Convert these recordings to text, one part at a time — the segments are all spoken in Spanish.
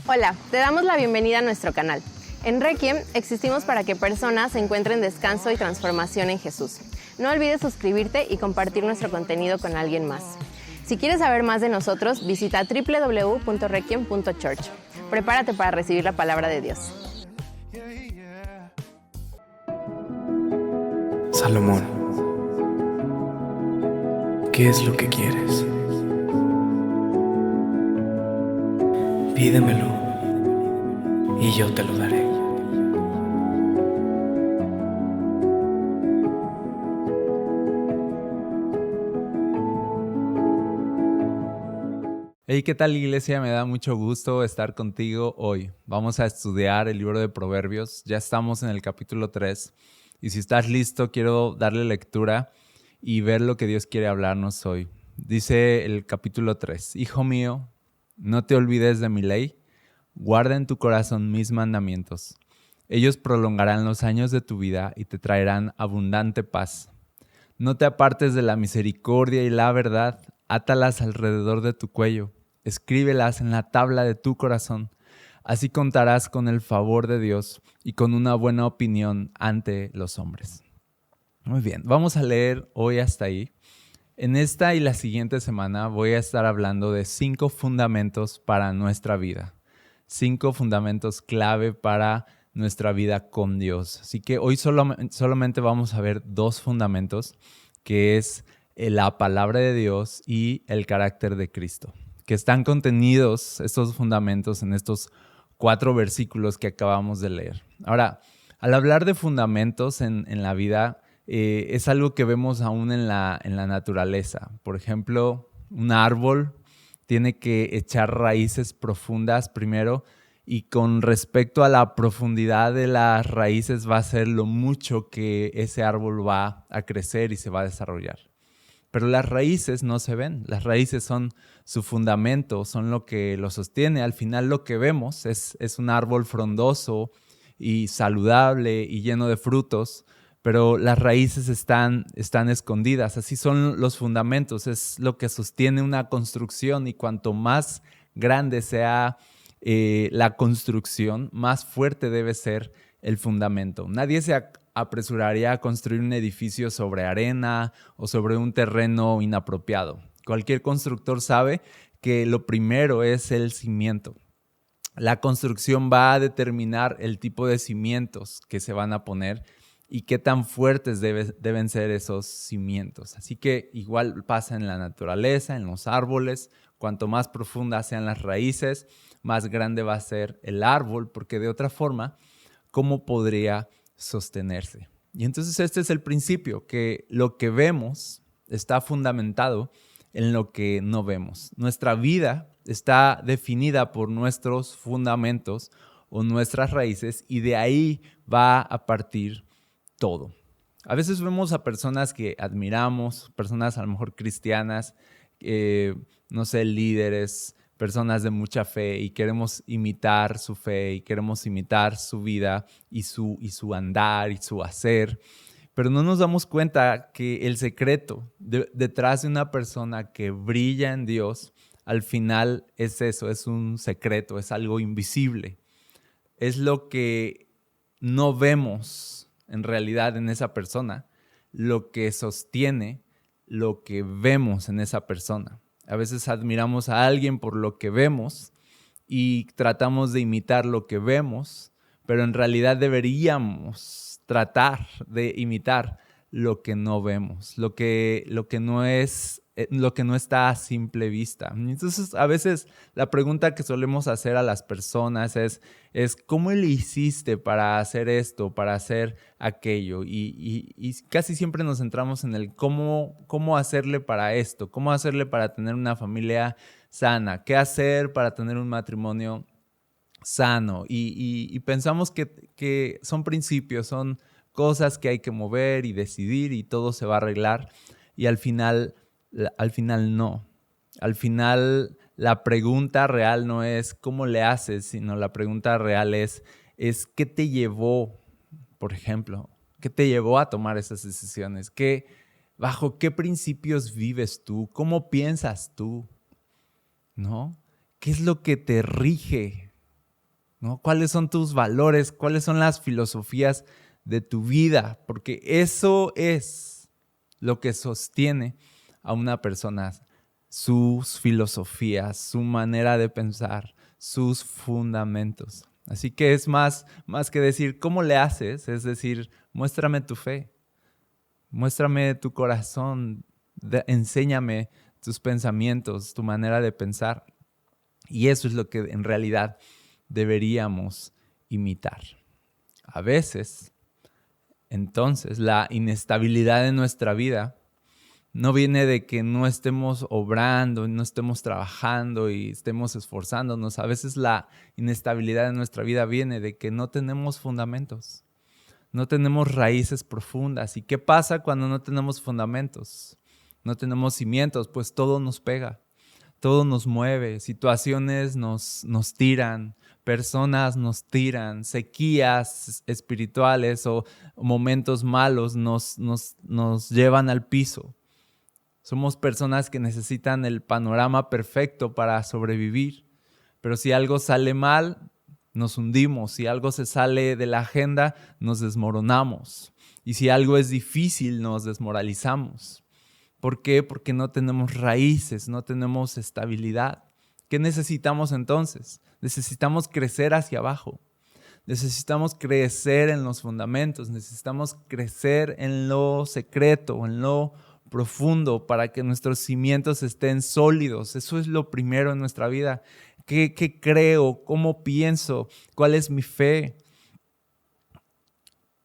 Hola, te damos la bienvenida a nuestro canal. En Requiem existimos para que personas encuentren descanso y transformación en Jesús. No olvides suscribirte y compartir nuestro contenido con alguien más. Si quieres saber más de nosotros, visita www.requiem.church. Prepárate para recibir la palabra de Dios. Salomón, ¿qué es lo que quieres? Pídemelo y yo te lo daré. Hey, ¿qué tal, iglesia? Me da mucho gusto estar contigo hoy. Vamos a estudiar el libro de Proverbios. Ya estamos en el capítulo 3. Y si estás listo, quiero darle lectura y ver lo que Dios quiere hablarnos hoy. Dice el capítulo 3: Hijo mío, no te olvides de mi ley. Guarda en tu corazón mis mandamientos. Ellos prolongarán los años de tu vida y te traerán abundante paz. No te apartes de la misericordia y la verdad. Átalas alrededor de tu cuello. Escríbelas en la tabla de tu corazón. Así contarás con el favor de Dios y con una buena opinión ante los hombres. Muy bien, vamos a leer hoy hasta ahí. En esta y la siguiente semana voy a estar hablando de 5 fundamentos para nuestra vida. 5 fundamentos clave para nuestra vida con Dios. Así que hoy solamente vamos a ver 2 fundamentos, que es la palabra de Dios y el carácter de Cristo, que están contenidos estos fundamentos en estos 4 versículos que acabamos de leer. Ahora, al hablar de fundamentos en la vida, es algo que vemos aún en la naturaleza. Por ejemplo, un árbol tiene que echar raíces profundas primero, y con respecto a la profundidad de las raíces va a ser lo mucho que ese árbol va a crecer y se va a desarrollar. Pero las raíces no se ven, las raíces son su fundamento, son lo que lo sostiene. Al final lo que vemos es un árbol frondoso y saludable y lleno de frutos, pero las raíces están escondidas. Así son los fundamentos, es lo que sostiene una construcción, y cuanto más grande sea la construcción, más fuerte debe ser el fundamento. Nadie se apresuraría a construir un edificio sobre arena o sobre un terreno inapropiado. Cualquier constructor sabe que lo primero es el cimiento. La construcción va a determinar el tipo de cimientos que se van a poner y qué tan fuertes deben ser esos cimientos. Así que igual pasa en la naturaleza, en los árboles. Cuanto más profundas sean las raíces, más grande va a ser el árbol, porque de otra forma, ¿cómo podría sostenerse? Y entonces este es el principio, que lo que vemos está fundamentado en lo que no vemos. Nuestra vida está definida por nuestros fundamentos o nuestras raíces, y de ahí va a partir todo. A veces vemos a personas que admiramos, personas a lo mejor cristianas, líderes, personas de mucha fe, y queremos imitar su fe y queremos imitar su vida y su andar y su hacer. Pero no nos damos cuenta que el secreto detrás de una persona que brilla en Dios, al final es eso, es un secreto, es algo invisible. Es lo que no vemos en realidad en esa persona, lo que sostiene lo que vemos en esa persona. A veces admiramos a alguien por lo que vemos y tratamos de imitar lo que vemos, pero en realidad deberíamos tratar de imitar lo que no vemos, lo que no es lo que no está a simple vista. Entonces, a veces la pregunta que solemos hacer a las personas es ¿cómo le hiciste para hacer esto, para hacer aquello? Y casi siempre nos centramos en el cómo hacerle para esto, cómo hacerle para tener una familia sana, qué hacer para tener un matrimonio sano. Y pensamos que son principios, son cosas que hay que mover y decidir y todo se va a arreglar. Y al final no. Al final la pregunta real no es cómo le haces, sino la pregunta real es qué te llevó, por ejemplo, qué te llevó a tomar esas decisiones, bajo qué principios vives tú, cómo piensas tú, ¿no? ¿Qué es lo que te rige? ¿No? ¿Cuáles son tus valores? ¿Cuáles son las filosofías de tu vida? Porque eso es lo que sostiene a una persona, sus filosofías, su manera de pensar, sus fundamentos. Así que es más que decir cómo le haces, es decir, muéstrame tu fe, muéstrame tu corazón, enséñame tus pensamientos, tu manera de pensar. Y eso es lo que en realidad deberíamos imitar. A veces, entonces, la inestabilidad de nuestra vida no viene de que no estemos obrando, no estemos trabajando y estemos esforzándonos. A veces la inestabilidad de nuestra vida viene de que no tenemos fundamentos, no tenemos raíces profundas. ¿Y qué pasa cuando no tenemos fundamentos? No tenemos cimientos, pues todo nos pega, todo nos mueve, situaciones nos tiran, personas nos tiran, sequías espirituales o momentos malos nos llevan al piso. Somos personas que necesitan el panorama perfecto para sobrevivir, pero si algo sale mal, nos hundimos. Si algo se sale de la agenda, nos desmoronamos. Y si algo es difícil, nos desmoralizamos. ¿Por qué? Porque no tenemos raíces, no tenemos estabilidad. ¿Qué necesitamos entonces? Necesitamos crecer hacia abajo. Necesitamos crecer en los fundamentos, necesitamos crecer en lo secreto, en lo profundo, para que nuestros cimientos estén sólidos. Eso es lo primero en nuestra vida. ¿Qué creo? ¿Cómo pienso? ¿Cuál es mi fe?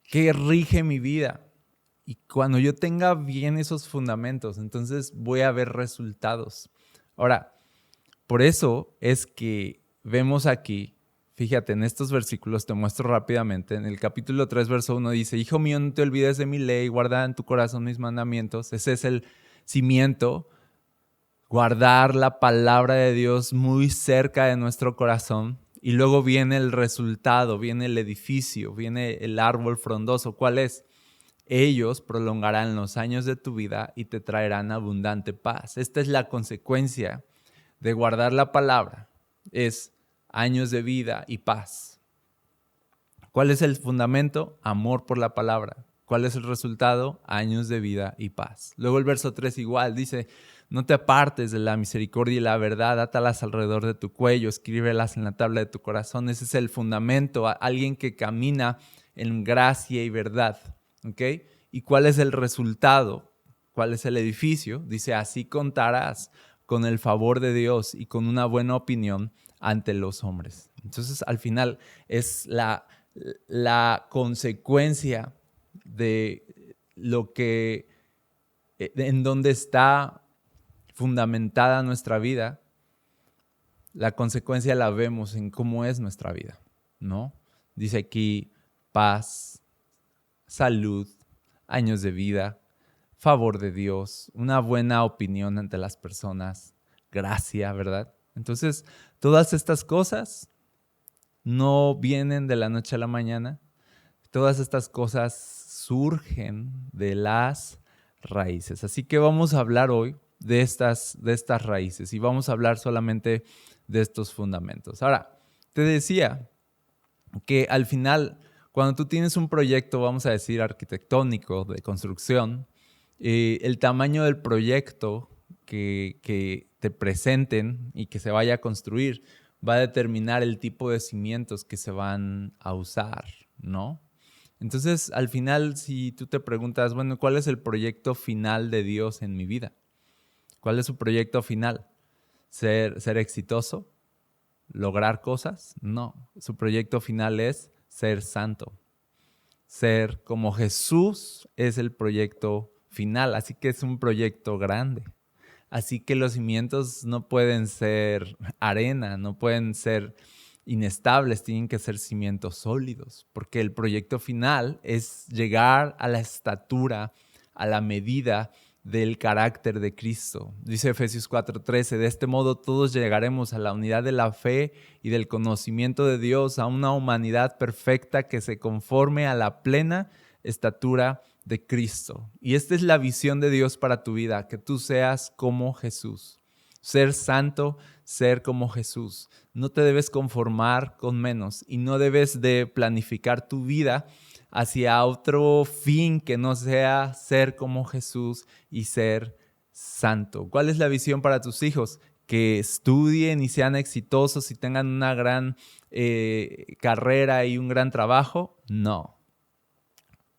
¿Qué rige mi vida? Y cuando yo tenga bien esos fundamentos, entonces voy a ver resultados. Ahora, por eso es que vemos aquí, fíjate, en estos versículos te muestro rápidamente. En el capítulo 3, verso 1 dice: Hijo mío, no te olvides de mi ley, guarda en tu corazón mis mandamientos. Ese es el cimiento, guardar la palabra de Dios muy cerca de nuestro corazón. Y luego viene el resultado, viene el edificio, viene el árbol frondoso. ¿Cuál es? Ellos prolongarán los años de tu vida y te traerán abundante paz. Esta es la consecuencia de guardar la palabra, es años de vida y paz. ¿Cuál es el fundamento? Amor por la palabra. ¿Cuál es el resultado? Años de vida y paz. Luego el verso 3 igual dice: no te apartes de la misericordia y la verdad, átalas alrededor de tu cuello, escríbelas en la tabla de tu corazón. Ese es el fundamento, alguien que camina en gracia y verdad. ¿Okay? ¿Y cuál es el resultado? ¿Cuál es el edificio? Dice: así contarás con el favor de Dios y con una buena opinión ante los hombres. Entonces, al final es la consecuencia de lo que, en donde está fundamentada nuestra vida. La consecuencia la vemos en cómo es nuestra vida, ¿no? Dice aquí: paz, salud, años de vida, favor de Dios, una buena opinión ante las personas, gracia, ¿verdad? Entonces, todas estas cosas no vienen de la noche a la mañana. Todas estas cosas surgen de las raíces. Así que vamos a hablar hoy de estas raíces y vamos a hablar solamente de estos fundamentos. Ahora, te decía que al final, cuando tú tienes un proyecto, vamos a decir arquitectónico, de construcción, el tamaño del proyecto que te presenten y que se vaya a construir va a determinar el tipo de cimientos que se van a usar, ¿no? Entonces, al final, si tú te preguntas, bueno, ¿cuál es el proyecto final de Dios en mi vida? ¿Cuál es su proyecto final? ¿Ser exitoso? ¿Lograr cosas? No, su proyecto final es ser santo. Ser como Jesús es el proyecto final, así que es un proyecto grande. Así que los cimientos no pueden ser arena, no pueden ser inestables, tienen que ser cimientos sólidos, porque el proyecto final es llegar a la estatura, a la medida del carácter de Cristo. Dice Efesios 4:13, de este modo todos llegaremos a la unidad de la fe y del conocimiento de Dios, a una humanidad perfecta que se conforme a la plena estatura de Cristo. Y esta es la visión de Dios para tu vida, que tú seas como Jesús. Ser santo, ser como Jesús. No te debes conformar con menos y no debes de planificar tu vida hacia otro fin que no sea ser como Jesús y ser santo. ¿Cuál es la visión para tus hijos? Que estudien y sean exitosos y tengan una gran carrera y un gran trabajo. No.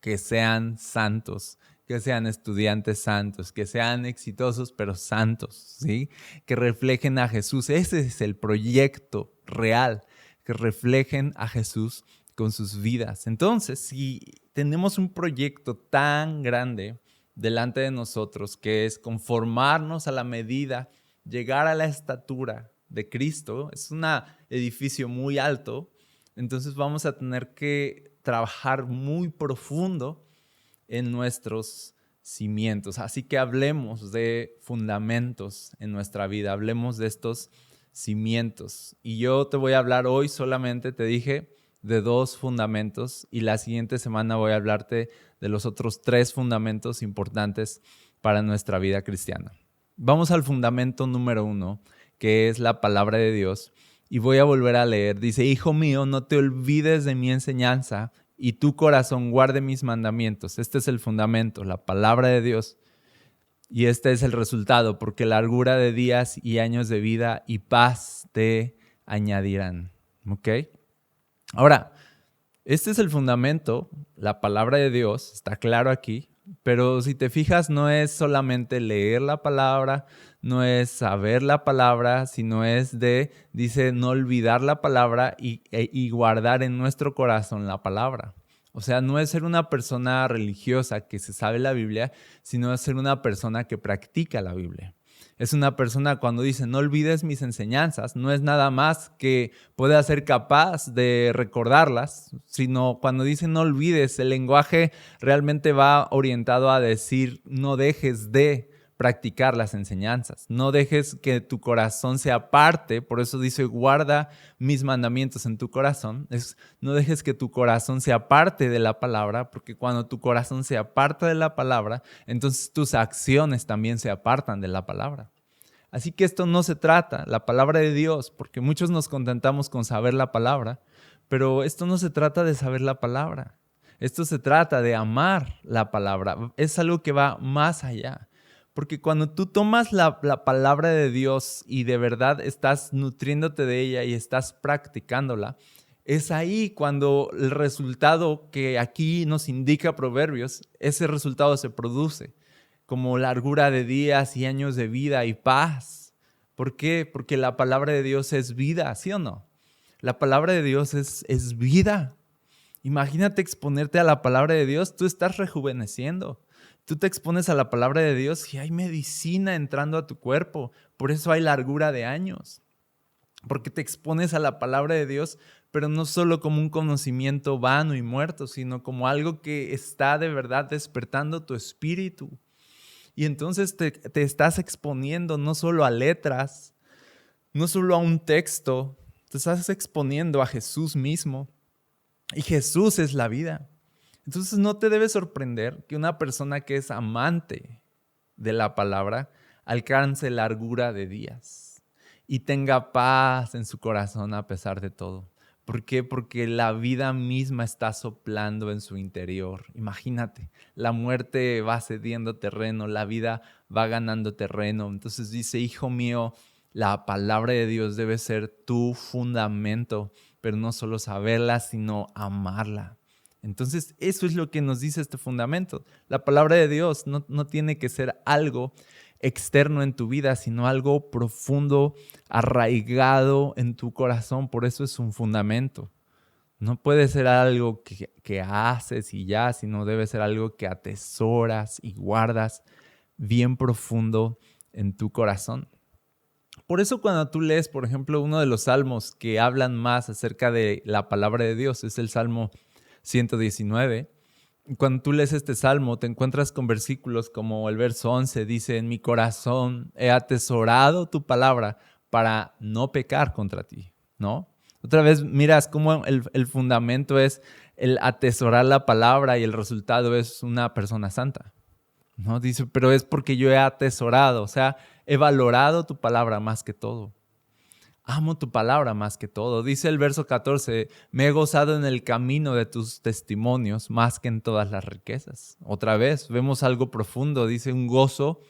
Que sean santos, que sean estudiantes santos, que sean exitosos pero santos, ¿sí? Que reflejen a Jesús. Ese es el proyecto real, que reflejen a Jesús con sus vidas. Entonces, si tenemos un proyecto tan grande delante de nosotros, que es conformarnos a la medida, llegar a la estatura de Cristo, es un edificio muy alto, entonces vamos a tener que trabajar muy profundo en nuestros cimientos. Así que hablemos de fundamentos en nuestra vida, hablemos de estos cimientos. Y yo te voy a hablar hoy solamente, te dije, de 2 fundamentos y la siguiente semana voy a hablarte de los otros 3 fundamentos importantes para nuestra vida cristiana. Vamos al fundamento número 1, que es la palabra de Dios. Y voy a volver a leer. Dice, hijo mío, no te olvides de mi enseñanza y tu corazón guarde mis mandamientos. Este es el fundamento, la palabra de Dios. Y este es el resultado, porque largura de días y años de vida y paz te añadirán. ¿Ok? Ahora, este es el fundamento, la palabra de Dios, está claro aquí. Pero si te fijas, no es solamente leer la palabra, no es saber la palabra, sino es dice, no olvidar la palabra y guardar en nuestro corazón la palabra. O sea, no es ser una persona religiosa que se sabe la Biblia, sino es ser una persona que practica la Biblia. Es una persona cuando dice, no olvides mis enseñanzas, no es nada más que pueda ser capaz de recordarlas, sino cuando dice no olvides, el lenguaje realmente va orientado a decir, no dejes de practicar las enseñanzas, no dejes que tu corazón se aparte, por eso dice, guarda mis mandamientos en tu corazón, no dejes que tu corazón se aparte de la palabra, porque cuando tu corazón se aparta de la palabra, entonces tus acciones también se apartan de la palabra. Así que esto no se trata, la palabra de Dios, porque muchos nos contentamos con saber la palabra, pero esto no se trata de saber la palabra, esto se trata de amar la palabra, es algo que va más allá. Porque cuando tú tomas la palabra de Dios y de verdad estás nutriéndote de ella y estás practicándola, es ahí cuando el resultado que aquí nos indica Proverbios, ese resultado se produce, como largura de días y años de vida y paz. ¿Por qué? Porque la palabra de Dios es vida, ¿sí o no? La palabra de Dios es vida. Imagínate exponerte a la palabra de Dios, tú estás rejuveneciendo. Tú te expones a la palabra de Dios y hay medicina entrando a tu cuerpo. Por eso hay largura de años. Porque te expones a la palabra de Dios, pero no solo como un conocimiento vano y muerto, sino como algo que está de verdad despertando tu espíritu. Y entonces te estás exponiendo no solo a letras, no solo a un texto, te estás exponiendo a Jesús mismo. Y Jesús es la vida. Entonces no te debe sorprender que una persona que es amante de la palabra alcance largura de días y tenga paz en su corazón a pesar de todo. ¿Por qué? Porque la vida misma está soplando en su interior. Imagínate, la muerte va cediendo terreno, la vida va ganando terreno. Entonces dice, hijo mío, la palabra de Dios debe ser tu fundamento, pero no solo saberla, sino amarla. Entonces, eso es lo que nos dice este fundamento. La palabra de Dios no tiene que ser algo externo en tu vida, sino algo profundo, arraigado en tu corazón. Por eso es un fundamento. No puede ser algo que haces y ya, sino debe ser algo que atesoras y guardas bien profundo en tu corazón. Por eso cuando tú lees, por ejemplo, uno de los salmos que hablan más acerca de la palabra de Dios, es el Salmo 119. Cuando tú lees este salmo, te encuentras con versículos como el verso 11, dice: en mi corazón he atesorado tu palabra para no pecar contra ti, ¿no? Otra vez miras cómo el fundamento es el atesorar la palabra y el resultado es una persona santa, ¿no? Dice, pero es porque yo he atesorado, o sea, he valorado tu palabra más que todo. Amo tu palabra más que todo. Dice el verso 14, me he gozado en el camino de tus testimonios más que en todas las riquezas. Otra vez, vemos algo profundo. Dice un gozo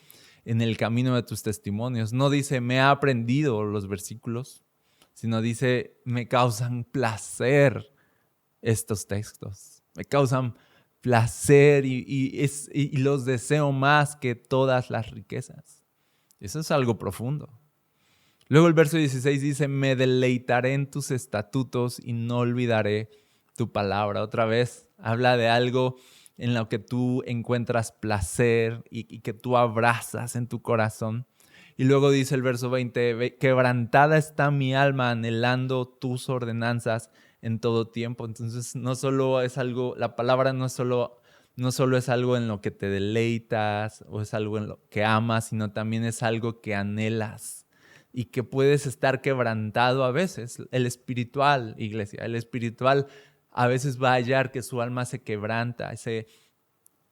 en el camino de tus testimonios. No dice me he aprendido los versículos, sino dice me causan placer estos textos. Me causan placer y los deseo más que todas las riquezas. Eso es algo profundo. Luego el verso 16 dice, me deleitaré en tus estatutos y no olvidaré tu palabra. Otra vez habla de algo en lo que tú encuentras placer y que tú abrazas en tu corazón. Y luego dice el verso 20, quebrantada está mi alma anhelando tus ordenanzas en todo tiempo. Entonces no solo es algo, la palabra no solo es algo en lo que te deleitas o es algo en lo que amas, sino también es algo que anhelas. Y que puedes estar quebrantado a veces. El espiritual, iglesia, el espiritual a veces va a hallar que su alma se quebranta,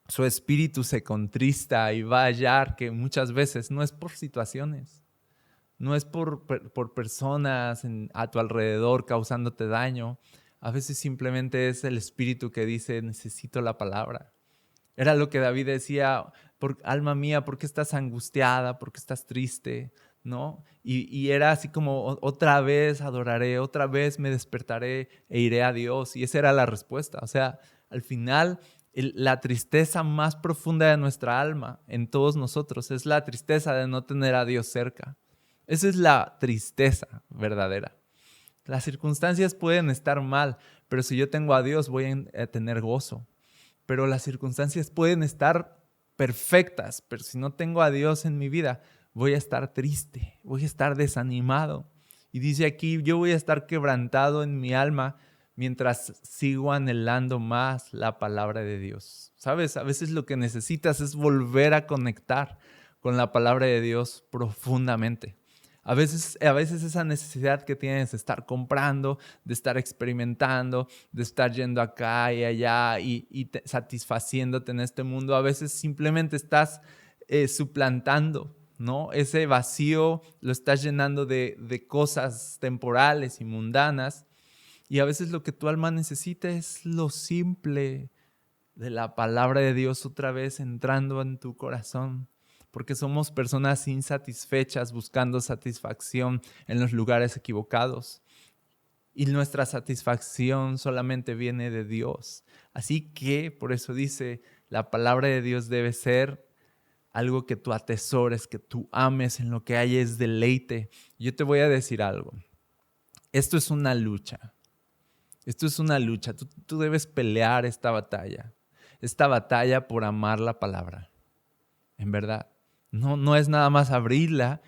su espíritu se contrista y va a hallar que muchas veces no es por situaciones, no es por personas a tu alrededor causándote daño. A veces simplemente es el espíritu que dice, necesito la palabra. Era lo que David decía, alma mía, ¿por qué estás angustiada? ¿Por qué estás triste? ¿No? Y era así como otra vez adoraré, otra vez me despertaré e iré a Dios. Y esa era la respuesta. O sea, al final la tristeza más profunda de nuestra alma en todos nosotros es la tristeza de no tener a Dios cerca. Esa es la tristeza verdadera. Las circunstancias pueden estar mal, pero si yo tengo a Dios voy a tener gozo. Pero las circunstancias pueden estar perfectas, pero si no tengo a Dios en mi vida, voy a estar triste, voy a estar desanimado. Y dice aquí, yo voy a estar quebrantado en mi alma mientras sigo anhelando más la palabra de Dios. ¿Sabes? A veces lo que necesitas es volver a conectar con la palabra de Dios profundamente. A veces esa necesidad que tienes de estar comprando, de estar experimentando, de estar yendo acá y allá y satisfaciéndote en este mundo, a veces simplemente estás suplantando, ¿no? Ese vacío lo estás llenando de cosas temporales y mundanas. Y a veces lo que tu alma necesita es lo simple de la palabra de Dios otra vez entrando en tu corazón. Porque somos personas insatisfechas buscando satisfacción en los lugares equivocados. Y nuestra satisfacción solamente viene de Dios. Así que, por eso dice, la palabra de Dios debe ser algo que tú atesores, que tú ames, en lo que hay es deleite. Yo te voy a decir algo. Esto es una lucha. Esto es una lucha. Tú debes pelear esta batalla por amar la palabra. En verdad. No es nada más abrirla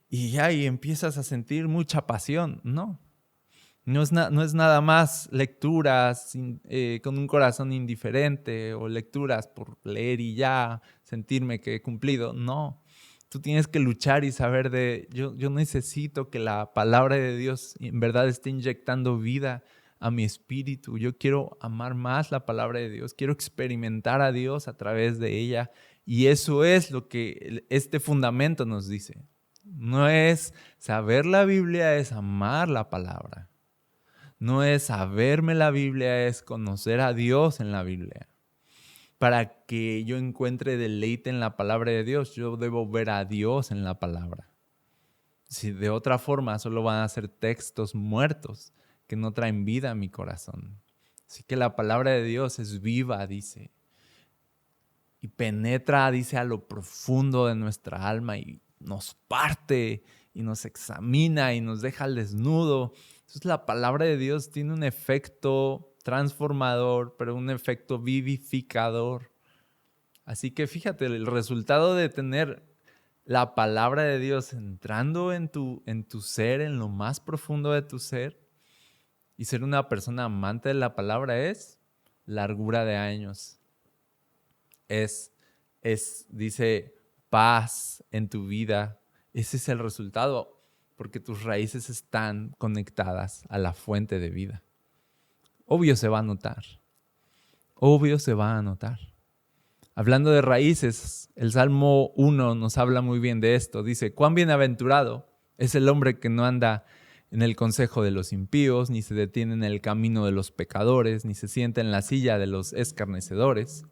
y ya y empiezas a sentir mucha pasión. No es nada más lecturas con un corazón indiferente o lecturas por leer y ya sentirme que he cumplido. No, tú tienes que luchar y saber yo necesito que la palabra de Dios en verdad esté inyectando vida a mi espíritu. Yo quiero amar más la palabra de Dios, quiero experimentar a Dios a través de ella. Y eso es lo que este fundamento nos dice. No es saber la Biblia, es amar la palabra. No es saberme la Biblia, es conocer a Dios en la Biblia. Para que yo encuentre deleite en la palabra de Dios, yo debo ver a Dios en la palabra. Si de otra forma solo van a ser textos muertos que no traen vida a mi corazón. Así que la palabra de Dios es viva, dice. y penetra, dice, a lo profundo de nuestra alma y nos parte y nos examina y nos deja al desnudo. Entonces la palabra de Dios tiene un efecto transformador, pero un efecto vivificador. Así que fíjate, el resultado de tener la palabra de Dios entrando en tu ser, en lo más profundo de tu ser, y ser una persona amante de la palabra es largura de años. Dice, paz en tu vida. Ese es el resultado, porque tus raíces están conectadas a la fuente de vida. Obvio se va a notar. Obvio se va a notar. Hablando de raíces, el Salmo 1 nos habla muy bien de esto. Dice, cuán bienaventurado es el hombre que no anda en el consejo de los impíos, ni se detiene en el camino de los pecadores, ni se sienta en la silla de los escarnecedores.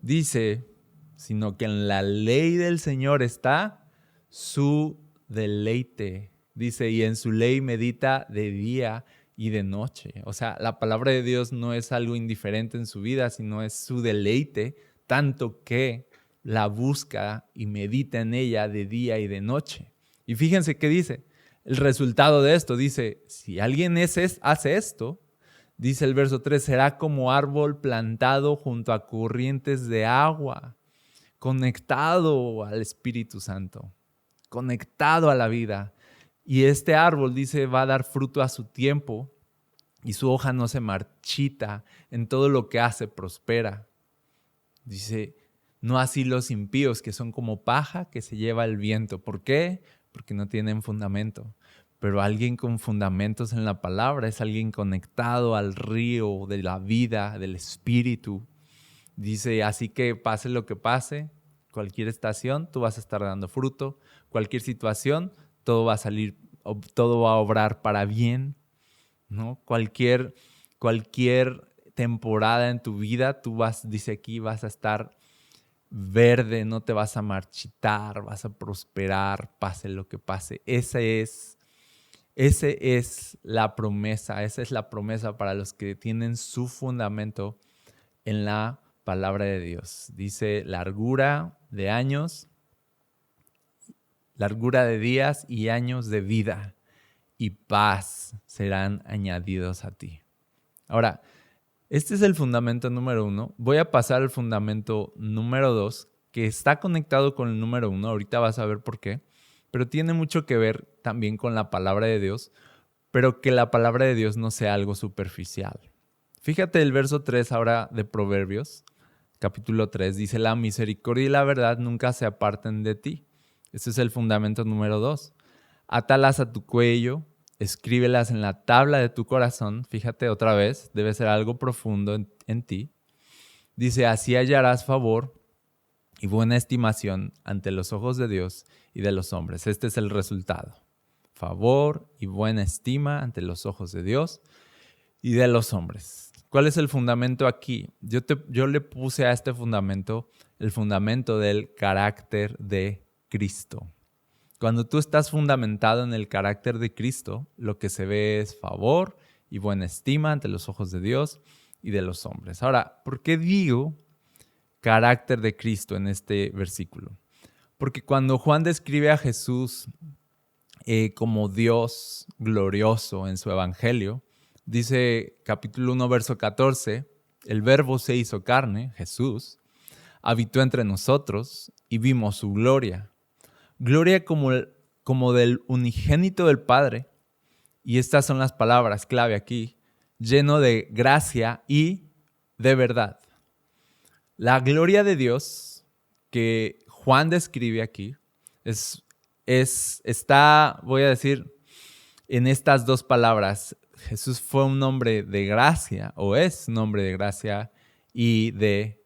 Dice, sino que en la ley del Señor está su deleite. Dice, y en su ley medita de día y de noche. O sea, la palabra de Dios no es algo indiferente en su vida, sino es su deleite, tanto que la busca y medita en ella de día y de noche. Y fíjense qué dice. El resultado de esto dice, si alguien hace esto, dice el verso 3, será como árbol plantado junto a corrientes de agua, conectado al Espíritu Santo, conectado a la vida. Y este árbol, dice, va a dar fruto a su tiempo y su hoja no se marchita, en todo lo que hace prospera. Dice, no así los impíos, que son como paja que se lleva el viento. ¿Por qué? Porque no tienen fundamento. Pero alguien con fundamentos en la palabra es alguien conectado al río de la vida, del Espíritu. Dice, así que pase lo que pase, cualquier estación, tú vas a estar dando fruto. Cualquier situación, todo va a obrar para bien, ¿no? Cualquier temporada en tu vida, dice aquí, vas a estar verde, no te vas a marchitar, vas a prosperar, pase lo que pase. Esa es la promesa, esa es la promesa para los que tienen su fundamento en la palabra de Dios. Dice largura de años, largura de días y años de vida y paz serán añadidos a ti. Ahora, este es el fundamento número 1. Voy a pasar al fundamento número 2, que está conectado con el número 1. Ahorita vas a ver por qué. Pero tiene mucho que ver también con la palabra de Dios, pero que la palabra de Dios no sea algo superficial. Fíjate el verso 3 ahora de Proverbios, capítulo 3, dice, la misericordia y la verdad nunca se aparten de ti. Ese es el fundamento número 2. Átalas a tu cuello, escríbelas en la tabla de tu corazón. Fíjate otra vez, debe ser algo profundo en ti. Dice, así hallarás favor y buena estimación ante los ojos de Dios y de los hombres. Este es el resultado. Favor y buena estima ante los ojos de Dios y de los hombres. ¿Cuál es el fundamento aquí? Yo le puse a este fundamento el fundamento del carácter de Cristo. Cuando tú estás fundamentado en el carácter de Cristo, lo que se ve es favor y buena estima ante los ojos de Dios y de los hombres. Ahora, ¿por qué digo carácter de Cristo en este versículo? Porque cuando Juan describe a Jesús como Dios glorioso en su evangelio, dice capítulo 1, verso 14, el verbo se hizo carne, Jesús, habitó entre nosotros y vimos su gloria. Gloria como del unigénito del Padre, y estas son las palabras clave aquí, lleno de gracia y de verdad. La gloria de Dios que Juan describe aquí está, voy a decir, en estas dos palabras. Jesús fue un hombre de gracia, o es un hombre de gracia y de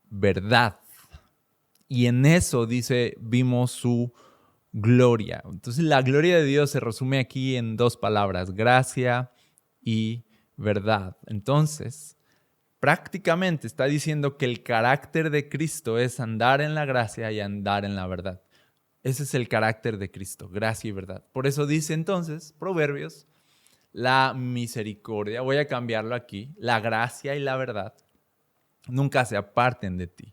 verdad. Y en eso, dice, vimos su gloria. Entonces, la gloria de Dios se resume aquí en dos palabras, gracia y verdad. Entonces, prácticamente está diciendo que el carácter de Cristo es andar en la gracia y andar en la verdad. Ese es el carácter de Cristo, gracia y verdad. Por eso dice entonces, Proverbios, la misericordia, voy a cambiarlo aquí, la gracia y la verdad nunca se aparten de ti.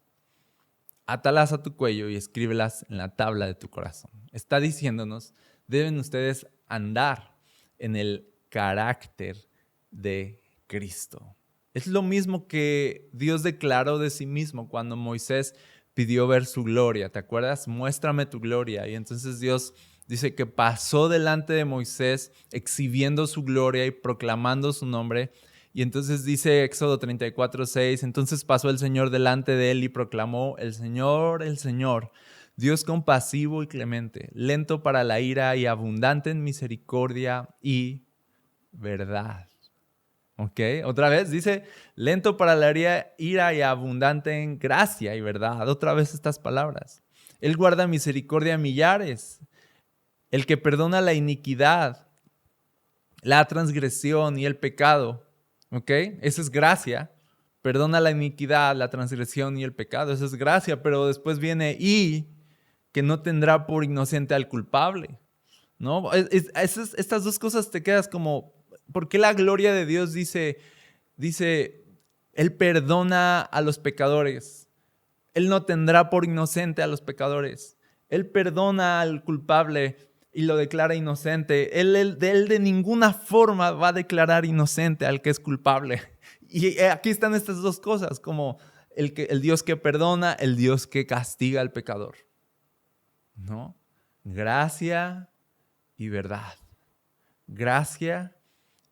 átalas a tu cuello y escríbelas en la tabla de tu corazón. Está diciéndonos, deben ustedes andar en el carácter de Cristo. Es lo mismo que Dios declaró de sí mismo cuando Moisés pidió ver su gloria. ¿Te acuerdas? Muéstrame tu gloria. Y entonces Dios dice que pasó delante de Moisés exhibiendo su gloria y proclamando su nombre. Y entonces dice Éxodo 34:6, entonces pasó el Señor delante de él y proclamó, el Señor, Dios compasivo y clemente, lento para la ira y abundante en misericordia y verdad. ¿Ok? Otra vez dice, lento para la ira y abundante en gracia y verdad. Otra vez estas palabras. Él guarda misericordia a millares, el que perdona la iniquidad, la transgresión y el pecado. ¿Ok? Eso es gracia. Perdona la iniquidad, la transgresión y el pecado. Eso es gracia, pero después viene y que no tendrá por inocente al culpable. ¿No? Estas dos cosas te quedas como, ¿por qué la gloria de Dios dice, Él perdona a los pecadores? Él no tendrá por inocente a los pecadores. Él perdona al culpable y lo declara inocente. Él de ninguna forma va a declarar inocente al que es culpable. Y aquí están estas dos cosas, como el Dios que perdona, el Dios que castiga al pecador. ¿No? Gracia y verdad. Gracia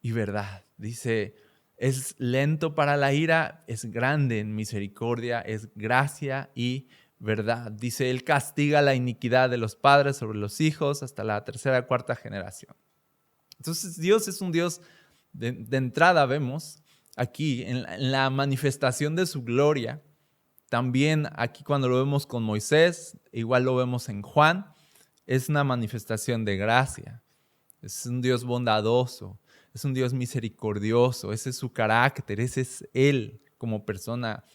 y verdad. Dice, es lento para la ira, es grande en misericordia, es gracia y verdad. Dice, Él castiga la iniquidad de los padres sobre los hijos hasta la tercera, cuarta generación. Entonces Dios es un Dios, de entrada vemos aquí en la manifestación de su gloria. También aquí cuando lo vemos con Moisés, igual lo vemos en Juan, es una manifestación de gracia. Es un Dios bondadoso, es un Dios misericordioso, ese es su carácter, ese es Él como persona.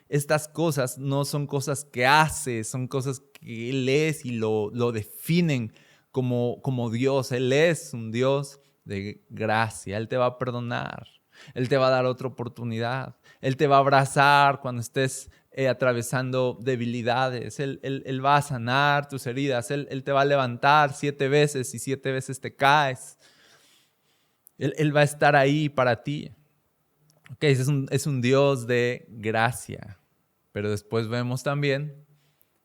Estas cosas no son cosas que hace, son cosas que Él es y lo definen como Dios. Él es un Dios de gracia, Él te va a perdonar, Él te va a dar otra oportunidad, Él te va a abrazar cuando estés atravesando debilidades, Él va a sanar tus heridas, Él te va a levantar 7 veces y 7 veces te caes. Él va a estar ahí para ti. Okay, es un Dios de gracia, pero después vemos también,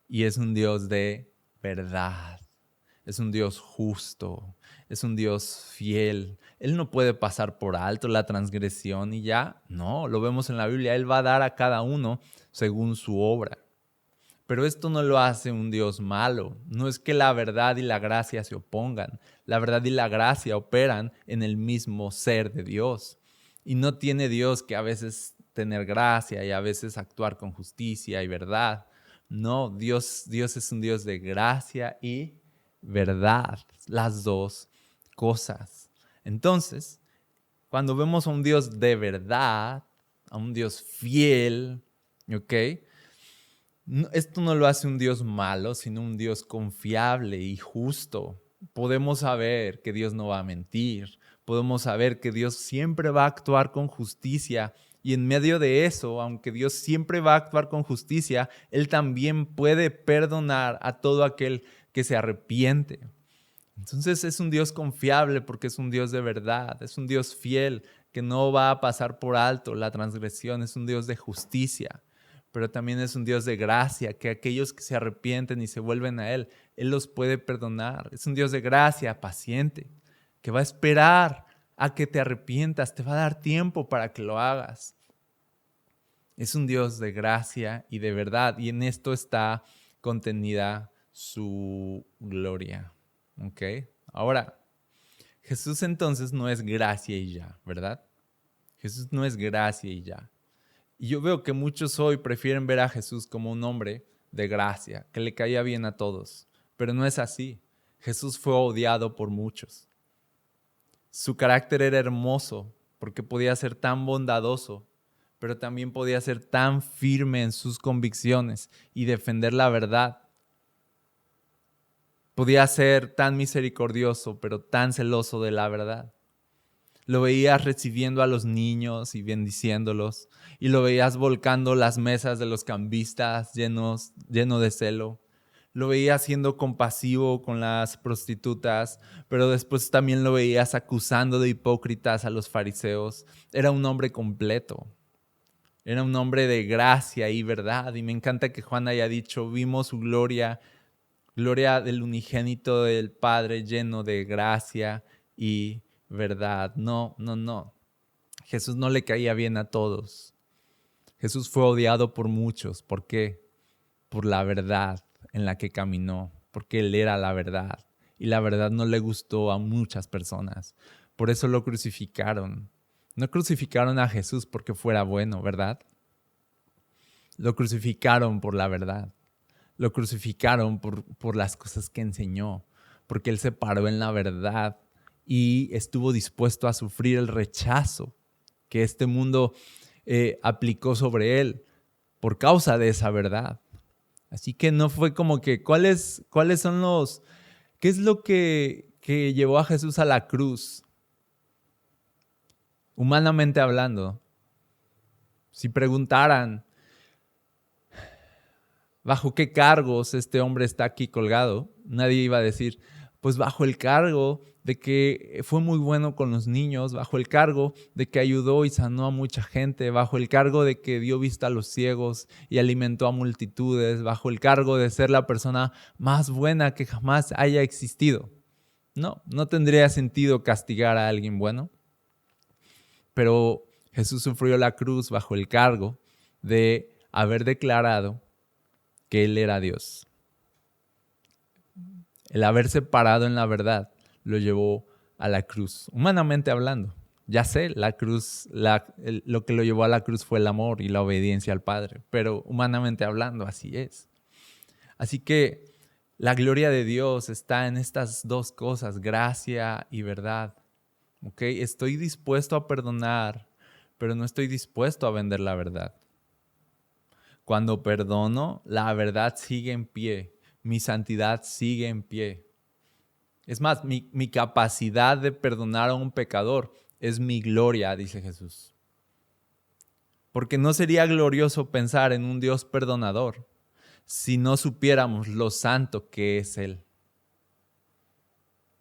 y es un Dios de verdad. Es un Dios justo, es un Dios fiel. Él no puede pasar por alto la transgresión y ya, no, lo vemos en la Biblia. Él va a dar a cada uno según su obra. Pero esto no lo hace un Dios malo. No es que la verdad y la gracia se opongan. La verdad y la gracia operan en el mismo ser de Dios. Y no tiene Dios que a veces tener gracia y a veces actuar con justicia y verdad. No, Dios es un Dios de gracia y verdad, las dos cosas. Entonces, cuando vemos a un Dios de verdad, a un Dios fiel, ¿ok? Esto no lo hace un Dios malo, sino un Dios confiable y justo. Podemos saber que Dios no va a mentir, podemos saber que Dios siempre va a actuar con justicia. Y en medio de eso, aunque Dios siempre va a actuar con justicia, Él también puede perdonar a todo aquel que se arrepiente. Entonces es un Dios confiable porque es un Dios de verdad, es un Dios fiel que no va a pasar por alto la transgresión, es un Dios de justicia, pero también es un Dios de gracia, que aquellos que se arrepienten y se vuelven a Él los puede perdonar. Es un Dios de gracia, paciente, que va a esperar a que te arrepientas, te va a dar tiempo para que lo hagas. Es un Dios de gracia y de verdad, y en esto está contenida su gloria. ¿Ok? Ahora, Jesús entonces no es gracia y ya, ¿verdad? Jesús no es gracia y ya. Y yo veo que muchos hoy prefieren ver a Jesús como un hombre de gracia, que le caía bien a todos, pero no es así. Jesús fue odiado por muchos. Su carácter era hermoso porque podía ser tan bondadoso, pero también podía ser tan firme en sus convicciones y defender la verdad. Podía ser tan misericordioso, pero tan celoso de la verdad. Lo veías recibiendo a los niños y bendiciéndolos. Y lo veías volcando las mesas de los cambistas lleno de celo. Lo veías siendo compasivo con las prostitutas, pero después también lo veías acusando de hipócritas a los fariseos. Era un hombre completo. Era un hombre de gracia y verdad. Y me encanta que Juan haya dicho, vimos su gloria, gloria del unigénito del Padre lleno de gracia y verdad. No. Jesús no le caía bien a todos. Jesús fue odiado por muchos. ¿Por qué? Por la verdad en la que caminó, porque Él era la verdad. Y la verdad no le gustó a muchas personas. Por eso lo crucificaron. No crucificaron a Jesús porque fuera bueno, ¿verdad? Lo crucificaron por la verdad. Lo crucificaron por las cosas que enseñó, porque Él se paró en la verdad y estuvo dispuesto a sufrir el rechazo que este mundo aplicó sobre Él por causa de esa verdad. Así que no fue como que, ¿qué es lo que llevó a Jesús a la cruz? Humanamente hablando, si preguntaran, ¿bajo qué cargos este hombre está aquí colgado? Nadie iba a decir, pues bajo el cargo de que fue muy bueno con los niños, bajo el cargo de que ayudó y sanó a mucha gente, bajo el cargo de que dio vista a los ciegos y alimentó a multitudes, bajo el cargo de ser la persona más buena que jamás haya existido. No tendría sentido castigar a alguien bueno. Pero Jesús sufrió la cruz bajo el cargo de haber declarado que Él era Dios. El haberse parado en la verdad lo llevó a la cruz, humanamente hablando. Ya sé, la cruz, lo que lo llevó a la cruz fue el amor y la obediencia al Padre, pero humanamente hablando así es. Así que la gloria de Dios está en estas dos cosas, gracia y verdad. ¿Okay? Estoy dispuesto a perdonar, pero no estoy dispuesto a vender la verdad. Cuando perdono, la verdad sigue en pie, mi santidad sigue en pie. Es más, mi capacidad de perdonar a un pecador es mi gloria, dice Jesús. Porque no sería glorioso pensar en un Dios perdonador si no supiéramos lo santo que es Él.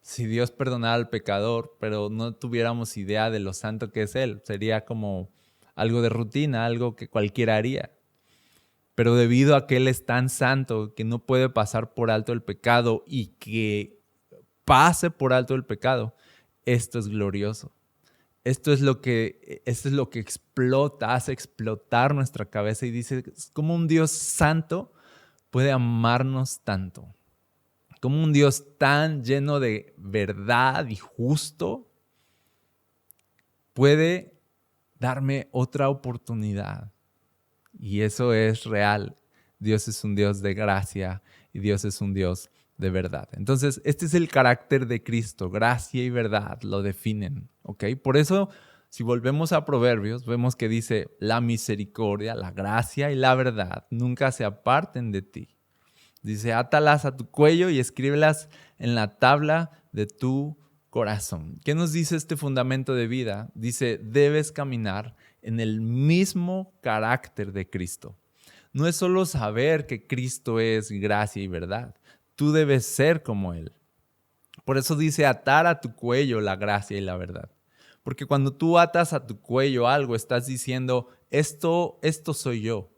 Si Dios perdonara al pecador, pero no tuviéramos idea de lo santo que es Él, sería como algo de rutina, algo que cualquiera haría. Pero debido a que Él es tan santo que no puede pasar por alto el pecado y que pase por alto el pecado, esto es glorioso. Esto es lo que explota, hace explotar nuestra cabeza y dice, ¿cómo un Dios santo puede amarnos tanto? ¿Cómo un Dios tan lleno de verdad y justo puede darme otra oportunidad? Y eso es real. Dios es un Dios de gracia y Dios es un Dios de verdad. Entonces, este es el carácter de Cristo. Gracia y verdad lo definen. ¿Ok? Por eso, si volvemos a Proverbios, vemos que dice, la misericordia, la gracia y la verdad nunca se aparten de ti. Dice, átalas a tu cuello y escríbelas en la tabla de tu corazón. ¿Qué nos dice este fundamento de vida? Dice, debes caminar en el mismo carácter de Cristo. No es solo saber que Cristo es gracia y verdad. Tú debes ser como Él. Por eso dice, atar a tu cuello la gracia y la verdad. Porque cuando tú atas a tu cuello algo, estás diciendo, esto soy yo.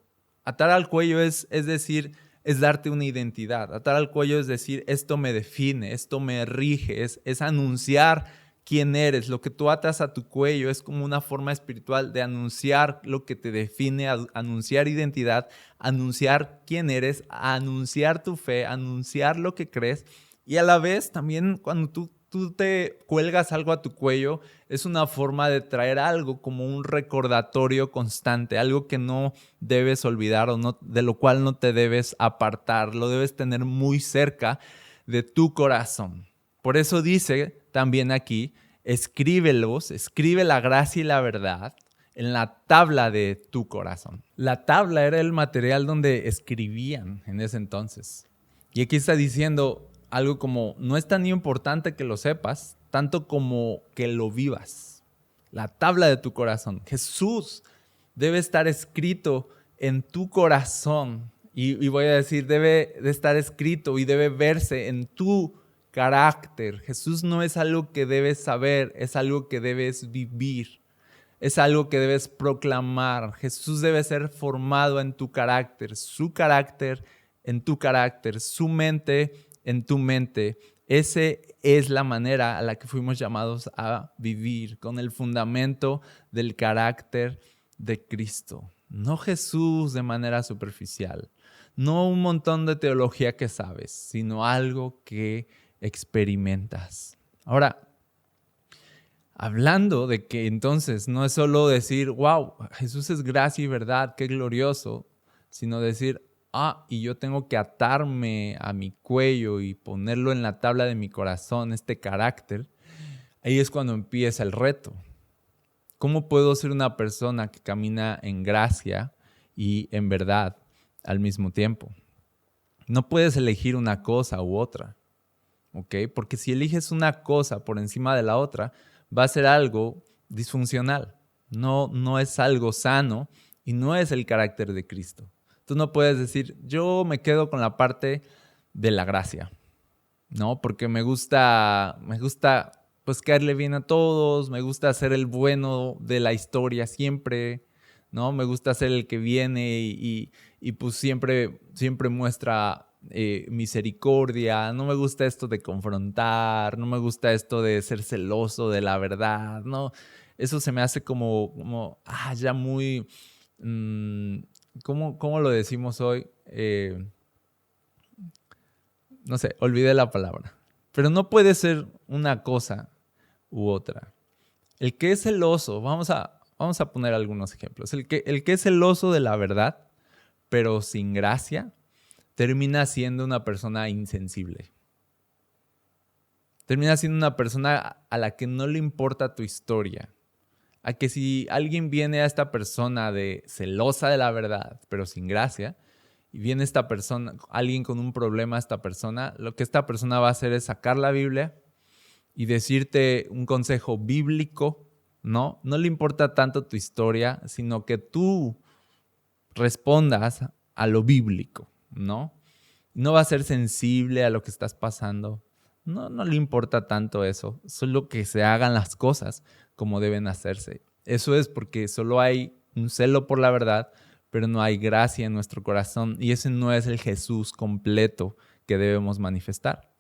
Atar al cuello es decir, es darte una identidad. Atar al cuello es decir, esto me define, esto me rige, es anunciar quién eres. Lo que tú atas a tu cuello es como una forma espiritual de anunciar lo que te define, anunciar identidad, anunciar quién eres, anunciar tu fe, anunciar lo que crees. Y a la vez también cuando tú te cuelgas algo a tu cuello, es una forma de traer algo como un recordatorio constante, algo que no debes olvidar o no, de lo cual no te debes apartar, lo debes tener muy cerca de tu corazón. Por eso dice también aquí, escribe la gracia y la verdad en la tabla de tu corazón. La tabla era el material donde escribían en ese entonces. Y aquí está diciendo algo como, no es tan importante que lo sepas, tanto como que lo vivas. la tabla de tu corazón. Jesús debe estar escrito en tu corazón. Y voy a decir, debe de estar escrito y debe verse en tu carácter. Jesús no es algo que debes saber, es algo que debes vivir. Es algo que debes proclamar. Jesús debe ser formado en tu carácter, su carácter en tu carácter, su mente en tu mente. Esa es la manera a la que fuimos llamados a vivir, con el fundamento del carácter de Cristo. No Jesús de manera superficial, no un montón de teología que sabes, sino algo que experimentas. Ahora, hablando de que entonces no es solo decir, wow, Jesús es gracia y verdad, qué glorioso, sino decir, y yo tengo que atarme a mi cuello y ponerlo en la tabla de mi corazón, este carácter. Ahí es cuando empieza el reto. ¿Cómo puedo ser una persona que camina en gracia y en verdad al mismo tiempo? No puedes elegir una cosa u otra, ¿ok? Porque si eliges una cosa por encima de la otra, va a ser algo disfuncional. No es algo sano y no es el carácter de Cristo. Tú no puedes decir, yo me quedo con la parte de la gracia, ¿no? Porque me gusta pues caerle bien a todos, me gusta ser el bueno de la historia siempre, ¿no? Me gusta ser el que viene y pues siempre muestra misericordia. No me gusta esto de confrontar, no me gusta esto de ser celoso de la verdad, ¿no? Eso se me hace como ya muy... ¿Cómo lo decimos hoy? No sé, olvidé la palabra. Pero no puede ser una cosa u otra. El que es celoso, vamos a poner algunos ejemplos. El que es celoso de la verdad, pero sin gracia, termina siendo una persona insensible. Termina siendo una persona a la que no le importa tu historia. A que si alguien viene a esta persona celosa de la verdad, pero sin gracia, y viene esta persona, alguien con un problema a esta persona, lo que esta persona va a hacer es sacar la Biblia y decirte un consejo bíblico, ¿no? No le importa tanto tu historia, sino que tú respondas a lo bíblico, ¿no? No va a ser sensible a lo que estás pasando. No le importa tanto eso, solo que se hagan las cosas como deben hacerse. Eso es porque solo hay un celo por la verdad, pero no hay gracia en nuestro corazón y ese no es el Jesús completo que debemos manifestar.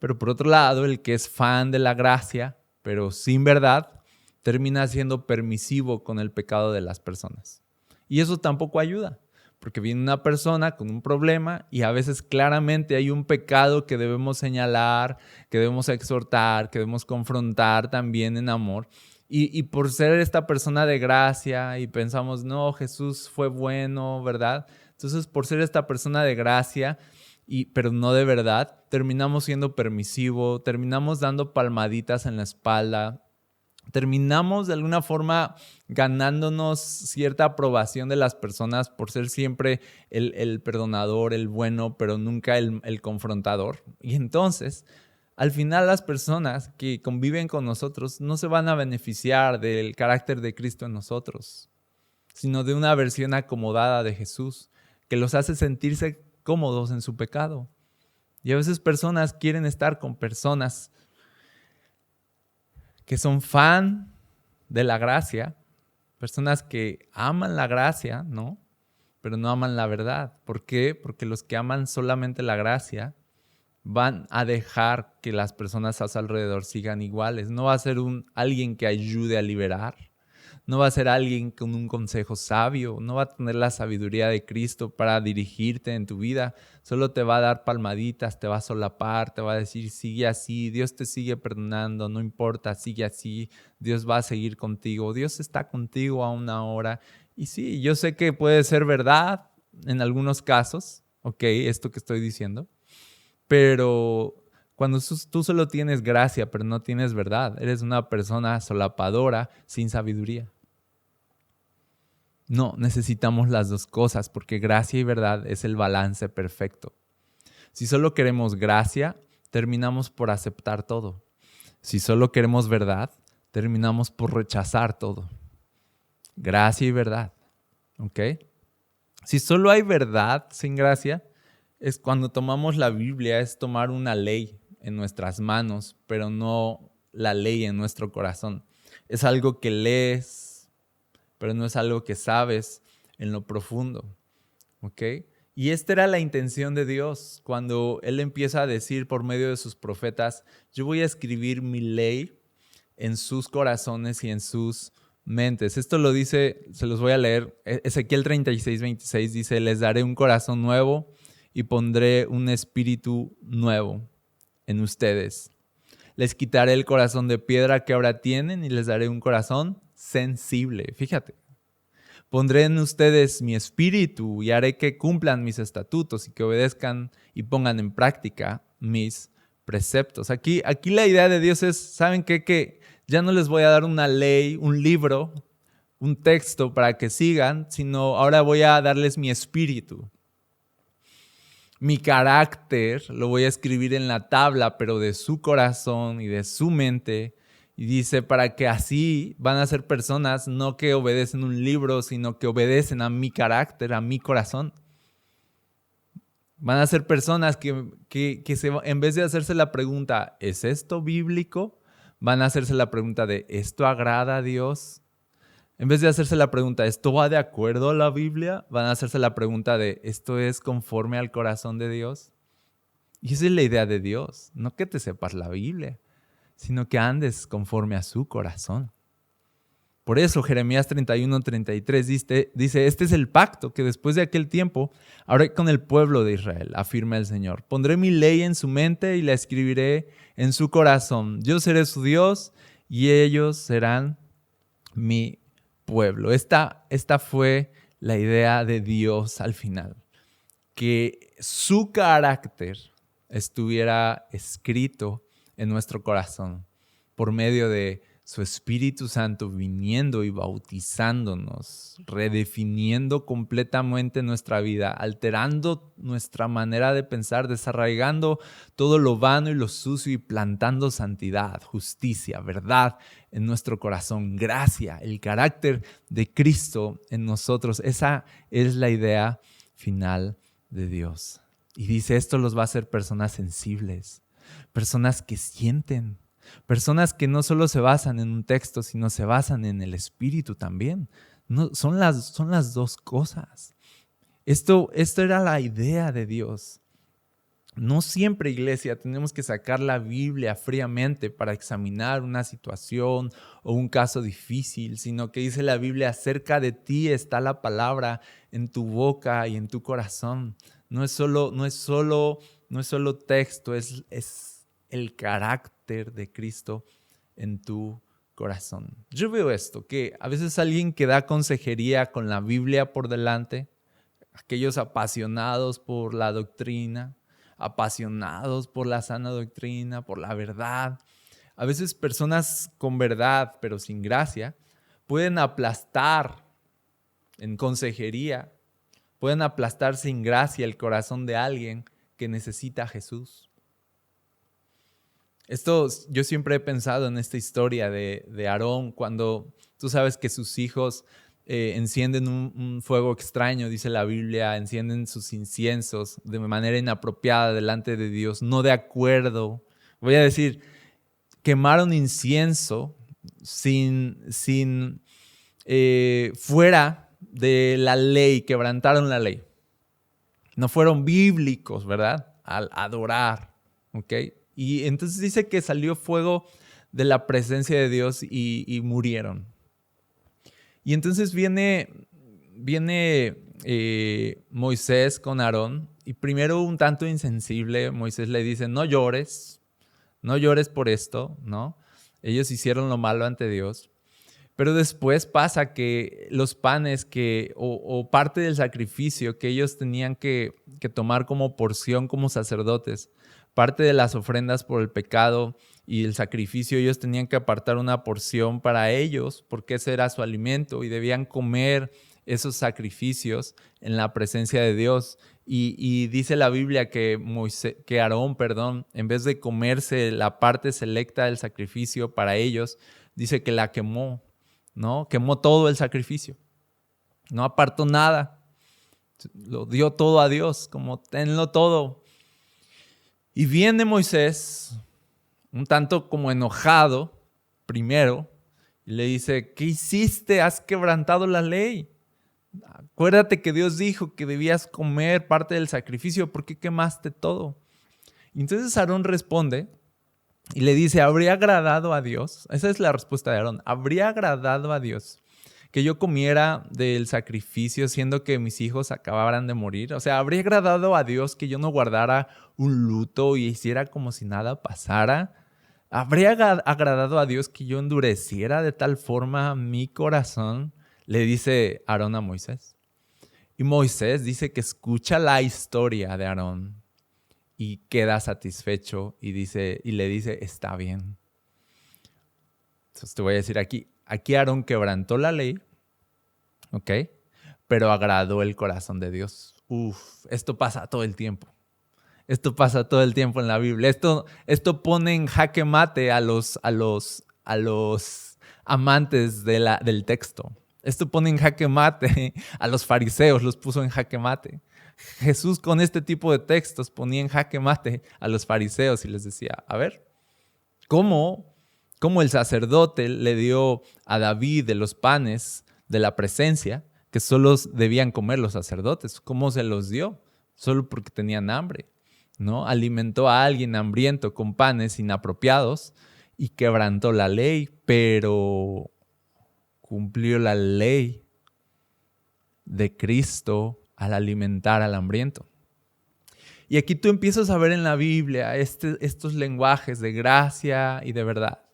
Pero por otro lado, el que es fan de la gracia, pero sin verdad, termina siendo permisivo con el pecado de las personas. Y eso tampoco ayuda. Porque viene una persona con un problema y a veces claramente hay un pecado que debemos señalar, que debemos exhortar, que debemos confrontar también en amor. Y por ser esta persona de gracia y pensamos, no, Jesús fue bueno, ¿verdad? Entonces, por ser esta persona de gracia, pero no de verdad, terminamos siendo permisivos, terminamos dando palmaditas en la espalda, terminamos de alguna forma ganándonos cierta aprobación de las personas por ser siempre el perdonador, el bueno, pero nunca el confrontador. Y entonces, al final las personas que conviven con nosotros no se van a beneficiar del carácter de Cristo en nosotros, sino de una versión acomodada de Jesús que los hace sentirse cómodos en su pecado. Y a veces personas quieren estar con personas que son fan de la gracia, personas que aman la gracia, ¿no? Pero no aman la verdad. ¿Por qué? Porque los que aman solamente la gracia van a dejar que las personas a su alrededor sigan iguales. No va a ser alguien que ayude a liberar. No va a ser alguien con un consejo sabio. No va a tener la sabiduría de Cristo para dirigirte en tu vida. Solo te va a dar palmaditas, te va a solapar, te va a decir, sigue así, Dios te sigue perdonando, no importa, sigue así, Dios va a seguir contigo, Dios está contigo aún ahora. Y sí, yo sé que puede ser verdad en algunos casos, ok, esto que estoy diciendo, pero cuando tú solo tienes gracia, pero no tienes verdad, eres una persona solapadora sin sabiduría. No, necesitamos las dos cosas porque gracia y verdad es el balance perfecto. Si solo queremos gracia, terminamos por aceptar todo. Si solo queremos verdad, terminamos por rechazar todo. Gracia y verdad. ¿Ok? Si solo hay verdad sin gracia, es cuando tomamos la Biblia, es tomar una ley en nuestras manos, pero no la ley en nuestro corazón. Es algo que lees, pero no es algo que sabes en lo profundo. ¿Ok? Y esta era la intención de Dios cuando Él empieza a decir por medio de sus profetas: yo voy a escribir mi ley en sus corazones y en sus mentes. Esto lo dice, se los voy a leer. Ezequiel 36:26 dice: les daré un corazón nuevo y pondré un espíritu nuevo en ustedes. Les quitaré el corazón de piedra que ahora tienen y les daré un corazón sensible. Fíjate. Pondré en ustedes mi espíritu y haré que cumplan mis estatutos y que obedezcan y pongan en práctica mis preceptos. Aquí la idea de Dios es, ¿saben qué? Que ya no les voy a dar una ley, un libro, un texto para que sigan, sino ahora voy a darles mi espíritu. Mi carácter lo voy a escribir en la tabla, pero de su corazón y de su mente. Y dice, para que así van a ser personas no que obedecen un libro, sino que obedecen a mi carácter, a mi corazón. Van a ser personas que en vez de hacerse la pregunta, ¿es esto bíblico? Van a hacerse la pregunta de, ¿esto agrada a Dios? En vez de hacerse la pregunta, ¿esto va de acuerdo a la Biblia? Van a hacerse la pregunta de, ¿esto es conforme al corazón de Dios? Y esa es la idea de Dios, no que te sepas la Biblia, sino que andes conforme a su corazón. Por eso Jeremías 31:33 dice, este es el pacto que después de aquel tiempo haré con el pueblo de Israel, afirma el Señor. Pondré mi ley en su mente y la escribiré en su corazón. Yo seré su Dios y ellos serán mi pueblo. Esta fue la idea de Dios al final, que su carácter estuviera escrito en nuestro corazón por medio de su Espíritu Santo viniendo y bautizándonos, redefiniendo completamente nuestra vida, alterando nuestra manera de pensar, desarraigando todo lo vano y lo sucio y plantando santidad, justicia, verdad en nuestro corazón, gracia, el carácter de Cristo en nosotros. Esa es la idea final de Dios. Y dice, esto los va a hacer personas sensibles, personas que sienten, personas que no solo se basan en un texto, sino se basan en el Espíritu también. No, son las dos cosas. Esto era la idea de Dios. No siempre, iglesia, tenemos que sacar la Biblia fríamente para examinar una situación o un caso difícil, sino que dice la Biblia, cerca de ti está la palabra en tu boca y en tu corazón. No es solo texto, es el carácter de Cristo en tu corazón. Yo veo esto, que a veces alguien que da consejería con la Biblia por delante, aquellos apasionados por la doctrina, apasionados por la sana doctrina, por la verdad, a veces personas con verdad pero sin gracia, pueden aplastar en consejería, pueden aplastar sin gracia el corazón de alguien que necesita a Jesús. Esto yo siempre he pensado en esta historia de Aarón, cuando tú sabes que sus hijos encienden un fuego extraño, dice la Biblia, encienden sus inciensos de manera inapropiada delante de Dios, no de acuerdo. Voy a decir, quemaron incienso fuera de la ley, quebrantaron la ley. No fueron bíblicos, ¿verdad? Al adorar, ¿ok? Y entonces dice que salió fuego de la presencia de Dios y murieron. Y entonces viene Moisés con Aarón y primero un tanto insensible, Moisés le dice, no llores por esto, ¿no? Ellos hicieron lo malo ante Dios. Pero después pasa que los panes o parte del sacrificio que ellos tenían que tomar como porción como sacerdotes, parte de las ofrendas por el pecado y el sacrificio, ellos tenían que apartar una porción para ellos porque ese era su alimento y debían comer esos sacrificios en la presencia de Dios. Y dice la Biblia que Aarón, en vez de comerse la parte selecta del sacrificio para ellos, dice que la quemó, ¿no? Quemó todo el sacrificio. No apartó nada. Lo dio todo a Dios, como tenlo todo. Y viene Moisés, un tanto como enojado, primero, y le dice, ¿qué hiciste? Has quebrantado la ley. Acuérdate que Dios dijo que debías comer parte del sacrificio, ¿por qué quemaste todo? Y entonces Aarón responde y le dice, ¿habría agradado a Dios? Esa es la respuesta de Aarón. ¿Habría agradado a Dios que yo comiera del sacrificio siendo que mis hijos acabaran de morir? O sea, ¿habría agradado a Dios que yo no guardara un luto y hiciera como si nada pasara? ¿Habría agradado a Dios que yo endureciera de tal forma mi corazón? Le dice Aarón a Moisés. Y Moisés dice que escucha la historia de Aarón y queda satisfecho y le dice, está bien. Entonces te voy a decir aquí Aarón quebrantó la ley, ¿ok? Pero agradó el corazón de Dios. Esto pasa todo el tiempo. Esto pasa todo el tiempo en la Biblia. Esto pone en jaque mate a los amantes del texto. Esto pone en jaque mate a los fariseos, los puso en jaque mate. Jesús con este tipo de textos ponía en jaque mate a los fariseos y les decía, a ver, ¿cómo el sacerdote le dio a David de los panes de la presencia que solo debían comer los sacerdotes? ¿Cómo se los dio? Solo porque tenían hambre, ¿no? Alimentó a alguien hambriento con panes inapropiados y quebrantó la ley, pero cumplió la ley de Cristo al alimentar al hambriento. Y aquí tú empiezas a ver en la Biblia estos lenguajes de gracia y de verdad,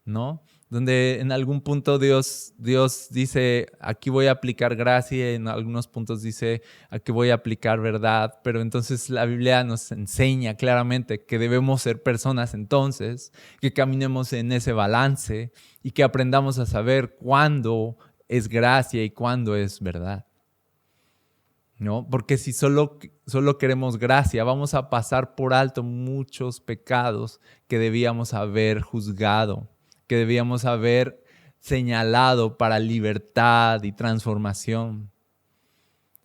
¿no? Donde en algún punto Dios dice, aquí voy a aplicar gracia, y en algunos puntos dice, aquí voy a aplicar verdad, pero entonces la Biblia nos enseña claramente que debemos ser personas entonces, que caminemos en ese balance y que aprendamos a saber cuándo es gracia y cuándo es verdad, ¿no? Porque si solo queremos gracia, vamos a pasar por alto muchos pecados que debíamos haber juzgado, que debíamos haber señalado para libertad y transformación.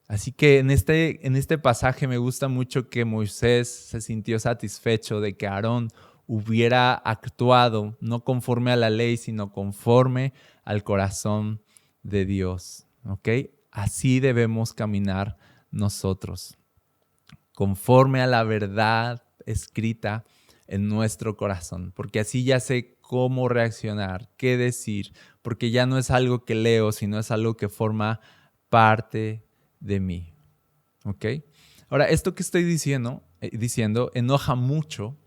Así que en este pasaje me gusta mucho que Moisés se sintió satisfecho de que Aarón hubiera actuado no conforme a la ley, sino conforme al corazón de Dios. ¿Ok? Así debemos caminar nosotros, conforme a la verdad escrita en nuestro corazón, porque así ya sé cómo reaccionar, qué decir, porque ya no es algo que leo, sino es algo que forma parte de mí. ¿Ok? Ahora, esto que estoy diciendo enoja mucho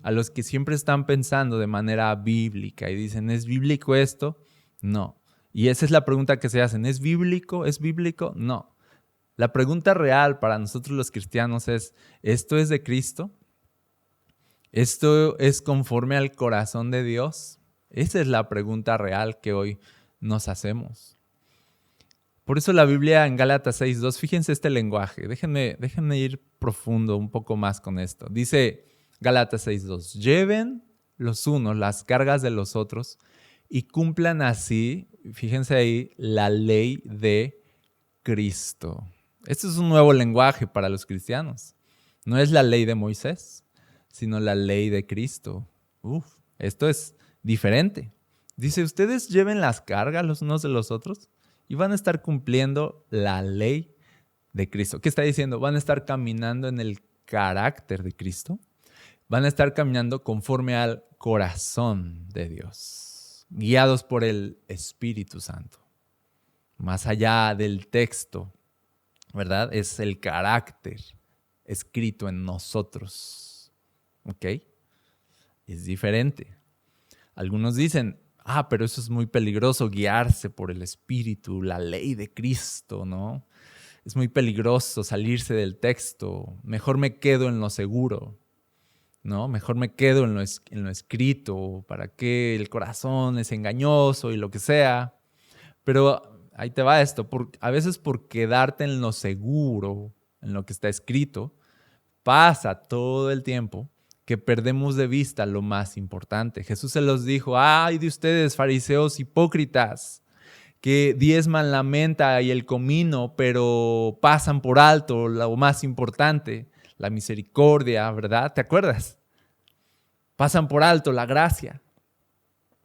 a los que siempre están pensando de manera bíblica y dicen, ¿es bíblico esto? No. Y esa es la pregunta que se hacen, ¿es bíblico? ¿Es bíblico? No. La pregunta real para nosotros los cristianos es, ¿esto es de Cristo? ¿Esto es conforme al corazón de Dios? Esa es la pregunta real que hoy nos hacemos. Por eso la Biblia en Gálatas 6:2, fíjense este lenguaje, déjenme ir profundo un poco más con esto. Dice Gálatas 6:2, lleven los unos las cargas de los otros y cumplan así, fíjense ahí, la ley de Cristo. Este es un nuevo lenguaje para los cristianos. No es la ley de Moisés, sino la ley de Cristo. Esto es diferente. Dice, ustedes lleven las cargas los unos de los otros y van a estar cumpliendo la ley de Cristo. ¿Qué está diciendo? Van a estar caminando en el carácter de Cristo. Van a estar caminando conforme al corazón de Dios, guiados por el Espíritu Santo. Más allá del texto, ¿verdad? Es el carácter escrito en nosotros. ¿Ok? Es diferente. Algunos dicen, pero eso es muy peligroso, guiarse por el Espíritu, la ley de Cristo, ¿no? Es muy peligroso salirse del texto. Mejor me quedo en lo seguro, ¿no? Mejor me quedo en lo escrito, para que el corazón es engañoso y lo que sea. Pero ahí te va esto, a veces por quedarte en lo seguro, en lo que está escrito, pasa todo el tiempo que perdemos de vista lo más importante. Jesús se los dijo: ay de ustedes, fariseos hipócritas, que diezman la menta y el comino, pero pasan por alto lo más importante, la misericordia, ¿verdad? ¿Te acuerdas? Pasan por alto la gracia.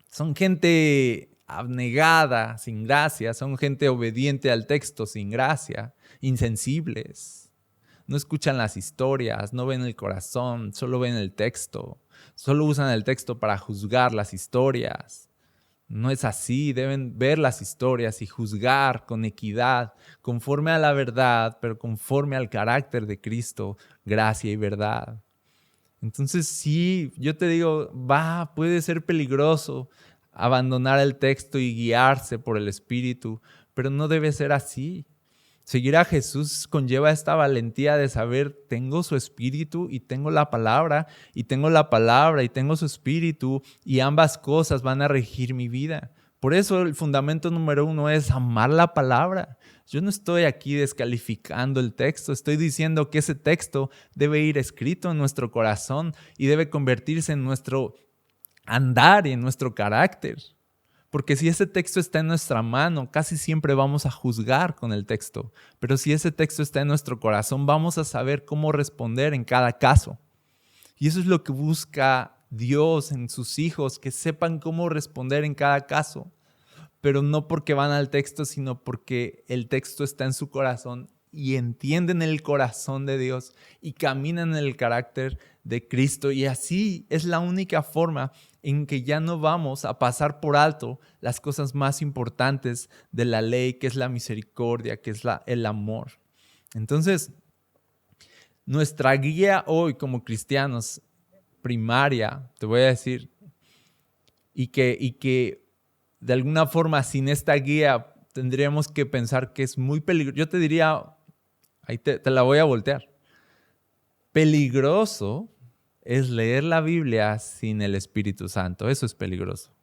Son gente abnegada, sin gracia, son gente obediente al texto, sin gracia, insensibles. No escuchan las historias, no ven el corazón, solo ven el texto. Solo usan el texto para juzgar las historias. No es así, deben ver las historias y juzgar con equidad, conforme a la verdad, pero conforme al carácter de Cristo, gracia y verdad. Entonces sí, yo te digo, puede ser peligroso abandonar el texto y guiarse por el Espíritu, pero no debe ser así. Seguir a Jesús conlleva esta valentía de saber: tengo su Espíritu y tengo la palabra, y tengo la palabra y tengo su Espíritu, y ambas cosas van a regir mi vida. Por eso el fundamento número 1 es amar la palabra. Yo no estoy aquí descalificando el texto, estoy diciendo que ese texto debe ir escrito en nuestro corazón y debe convertirse en nuestro andar y en nuestro carácter. Porque si ese texto está en nuestra mano, casi siempre vamos a juzgar con el texto. Pero si ese texto está en nuestro corazón, vamos a saber cómo responder en cada caso. Y eso es lo que busca Dios en sus hijos, que sepan cómo responder en cada caso. Pero no porque van al texto, sino porque el texto está en su corazón y entienden el corazón de Dios y caminan en el carácter de Cristo. Y así es la única forma en que ya no vamos a pasar por alto las cosas más importantes de la ley, que es la misericordia, que es el amor. Entonces, nuestra guía hoy como cristianos, primaria, te voy a decir, y que de alguna forma sin esta guía tendríamos que pensar que es muy peligroso. Yo te diría, ahí te la voy a voltear. Peligroso es leer la Biblia sin el Espíritu Santo. Eso es peligroso.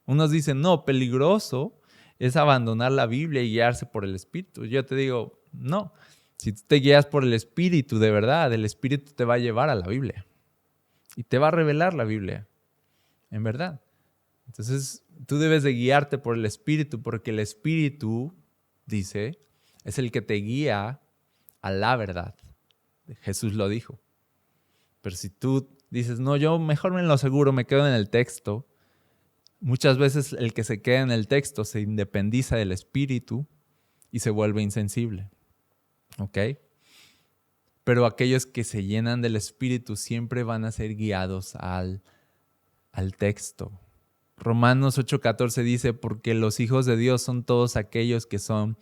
Unos dicen, no, peligroso es abandonar la Biblia y guiarse por el Espíritu. Yo te digo, no. Si tú te guías por el Espíritu, de verdad, el Espíritu te va a llevar a la Biblia. Y te va a revelar la Biblia. En verdad. Entonces, tú debes de guiarte por el Espíritu, porque el Espíritu, dice, es el que te guía a la verdad. Jesús lo dijo. Pero si tú dices, no, yo mejor me lo aseguro, me quedo en el texto, muchas veces el que se queda en el texto se independiza del Espíritu y se vuelve insensible. ¿Ok? Pero aquellos que se llenan del Espíritu siempre van a ser guiados al texto. Romanos 8:14 dice, porque los hijos de Dios son todos aquellos que son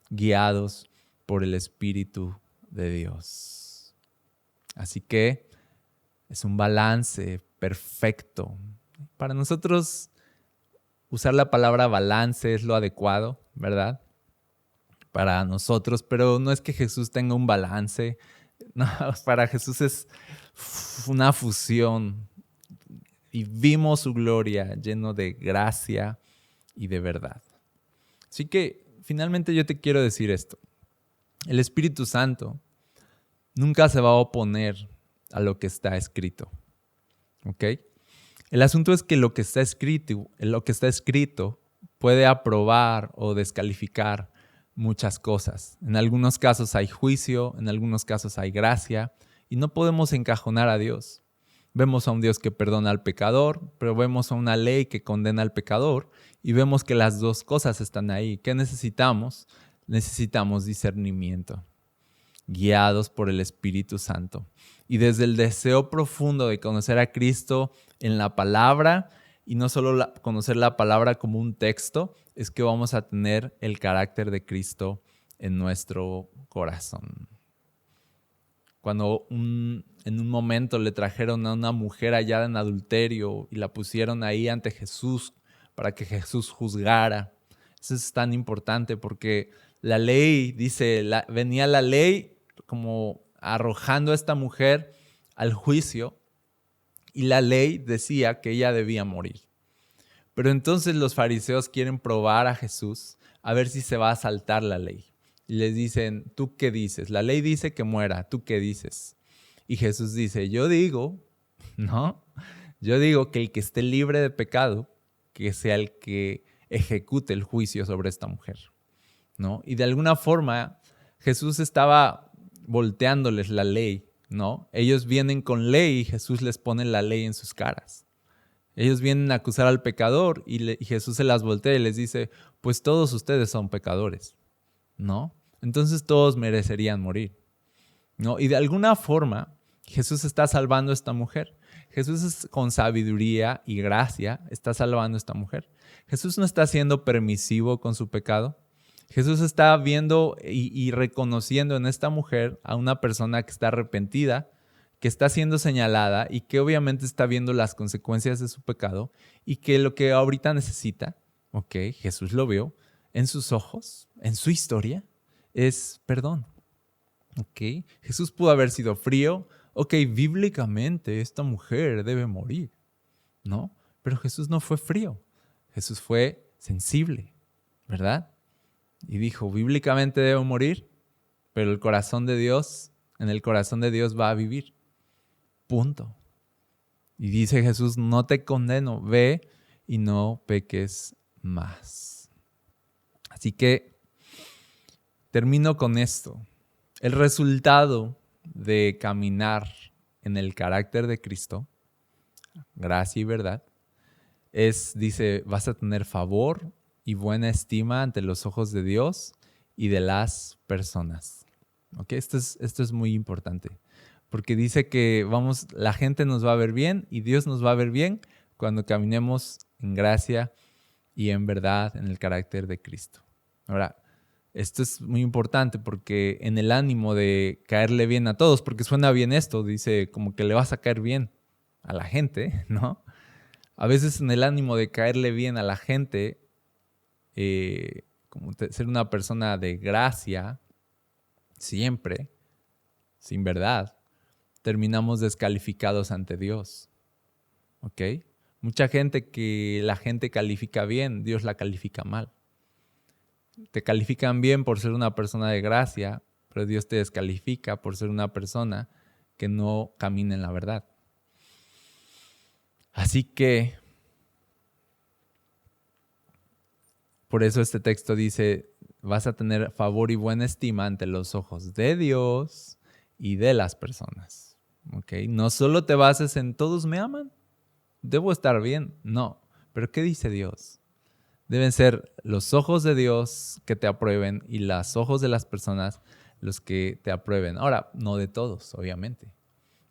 guiados por el Espíritu de Dios. Así que es un balance perfecto. Para nosotros, usar la palabra balance es lo adecuado, ¿verdad? Para nosotros, pero no es que Jesús tenga un balance. No, para Jesús es una fusión. Y vimos su gloria lleno de gracia y de verdad. Así que finalmente yo te quiero decir esto. El Espíritu Santo nunca se va a oponer a lo que está escrito. ¿Ok? El asunto es que lo que está escrito puede aprobar o descalificar muchas cosas. En algunos casos hay juicio, en algunos casos hay gracia, y no podemos encajonar a Dios. Vemos a un Dios que perdona al pecador, pero vemos a una ley que condena al pecador, y vemos que las dos cosas están ahí. ¿Qué necesitamos? Necesitamos discernimiento, guiados por el Espíritu Santo. Y desde el deseo profundo de conocer a Cristo en la palabra, y no solo conocer la palabra como un texto, es que vamos a tener el carácter de Cristo en nuestro corazón. Cuando en un momento le trajeron a una mujer hallada en adulterio y la pusieron ahí ante Jesús para que Jesús juzgara. Eso es tan importante porque la ley, dice, venía la ley como arrojando a esta mujer al juicio, y la ley decía que ella debía morir. Pero entonces los fariseos quieren probar a Jesús a ver si se va a saltar la ley. Y les dicen, ¿tú qué dices? La ley dice que muera, ¿tú qué dices? Y Jesús dice, yo digo, ¿no? Yo digo que el que esté libre de pecado, que sea el que ejecute el juicio sobre esta mujer, ¿no? Y de alguna forma Jesús estaba volteándoles la ley, ¿no? Ellos vienen con ley y Jesús les pone la ley en sus caras. Ellos vienen a acusar al pecador y Jesús se las voltea y les dice, pues todos ustedes son pecadores, ¿no? Entonces todos merecerían morir, ¿no? Y de alguna forma Jesús está salvando a esta mujer. Jesús con sabiduría y gracia está salvando a esta mujer. Jesús no está siendo permisivo con su pecado. Jesús está viendo y reconociendo en esta mujer a una persona que está arrepentida, que está siendo señalada y que obviamente está viendo las consecuencias de su pecado y que lo que ahorita necesita, ok, Jesús lo vio en sus ojos, en su historia, es perdón. Ok, Jesús pudo haber sido frío. Ok, bíblicamente esta mujer debe morir, ¿no? Pero Jesús no fue frío. Jesús fue sensible, ¿verdad? Y dijo, bíblicamente debe morir, pero el corazón de Dios, en el corazón de Dios va a vivir. Punto. Y dice Jesús, no te condeno, ve y no peques más. Así que termino con esto. El resultado de caminar en el carácter de Cristo, gracia y verdad, dice, vas a tener favor y buena estima ante los ojos de Dios y de las personas. ¿Okay? Esto es muy importante, porque dice que la gente nos va a ver bien y Dios nos va a ver bien cuando caminemos en gracia y en verdad en el carácter de Cristo. Ahora, esto es muy importante porque en el ánimo de caerle bien a todos, porque suena bien esto, dice como que le vas a caer bien a la gente, ¿no? A veces en el ánimo de caerle bien a la gente, ser una persona de gracia, siempre, sin verdad, terminamos descalificados ante Dios, ¿ok? Mucha gente que la gente califica bien, Dios la califica mal. Te califican bien por ser una persona de gracia, pero Dios te descalifica por ser una persona que no camina en la verdad. Así que, por eso este texto dice, vas a tener favor y buena estima ante los ojos de Dios y de las personas. ¿Okay? No solo te bases en todos me aman, debo estar bien. No, pero ¿qué dice Dios? Deben ser los ojos de Dios que te aprueben y los ojos de las personas los que te aprueben. Ahora, no de todos, obviamente.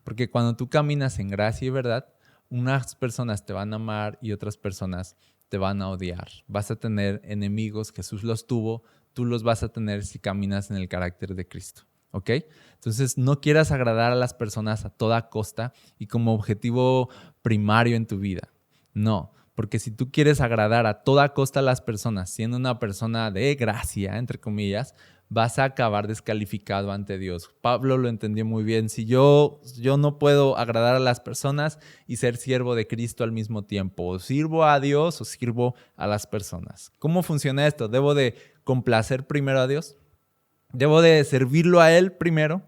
Porque cuando tú caminas en gracia y verdad, unas personas te van a amar y otras personas te van a odiar. Vas a tener enemigos, Jesús los tuvo, tú los vas a tener si caminas en el carácter de Cristo. ¿Ok? Entonces, no quieras agradar a las personas a toda costa y como objetivo primario en tu vida. No. Porque si tú quieres agradar a toda costa a las personas, siendo una persona de gracia, entre comillas, vas a acabar descalificado ante Dios. Pablo lo entendió muy bien. Si yo no puedo agradar a las personas y ser siervo de Cristo al mismo tiempo, o sirvo a Dios o sirvo a las personas. ¿Cómo funciona esto? ¿Debo de complacer primero a Dios? ¿Debo de servirlo a Él primero?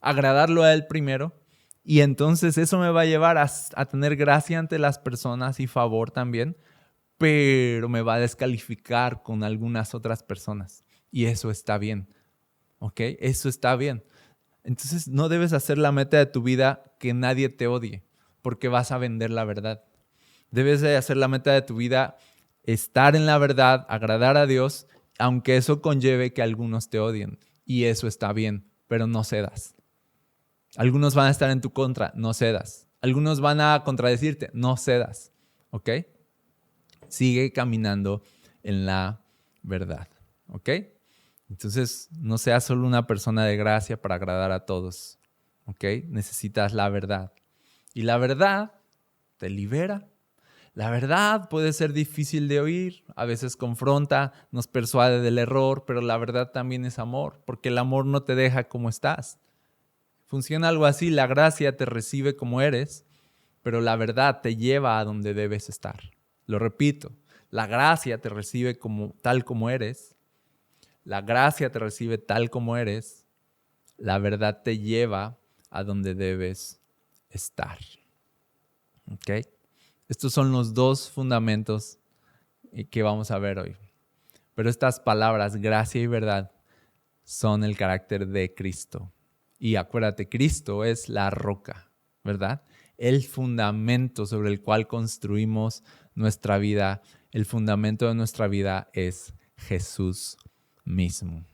¿Agradarlo a Él primero? Y entonces eso me va a llevar a tener gracia ante las personas y favor también, pero me va a descalificar con algunas otras personas. Y eso está bien, ¿ok? Eso está bien. Entonces no debes hacer la meta de tu vida que nadie te odie, porque vas a vender la verdad. Debes de hacer la meta de tu vida estar en la verdad, agradar a Dios, aunque eso conlleve que algunos te odien. Y eso está bien, pero no cedas. Algunos van a estar en tu contra, no cedas. Algunos van a contradecirte, no cedas. ¿Ok? Sigue caminando en la verdad. ¿Ok? Entonces, no seas solo una persona de gracia para agradar a todos. ¿Ok? Necesitas la verdad. Y la verdad te libera. La verdad puede ser difícil de oír, a veces confronta, nos persuade del error, pero la verdad también es amor, porque el amor no te deja como estás. Funciona algo así, la gracia te recibe como eres, pero la verdad te lleva a donde debes estar. Lo repito, la gracia te recibe tal como eres. La gracia te recibe tal como eres. La verdad te lleva a donde debes estar. ¿Ok? Estos son los dos fundamentos que vamos a ver hoy. Pero estas palabras, gracia y verdad, son el carácter de Cristo. Y acuérdate, Cristo es la roca, ¿verdad? El fundamento sobre el cual construimos nuestra vida. El fundamento de nuestra vida es Jesús mismo.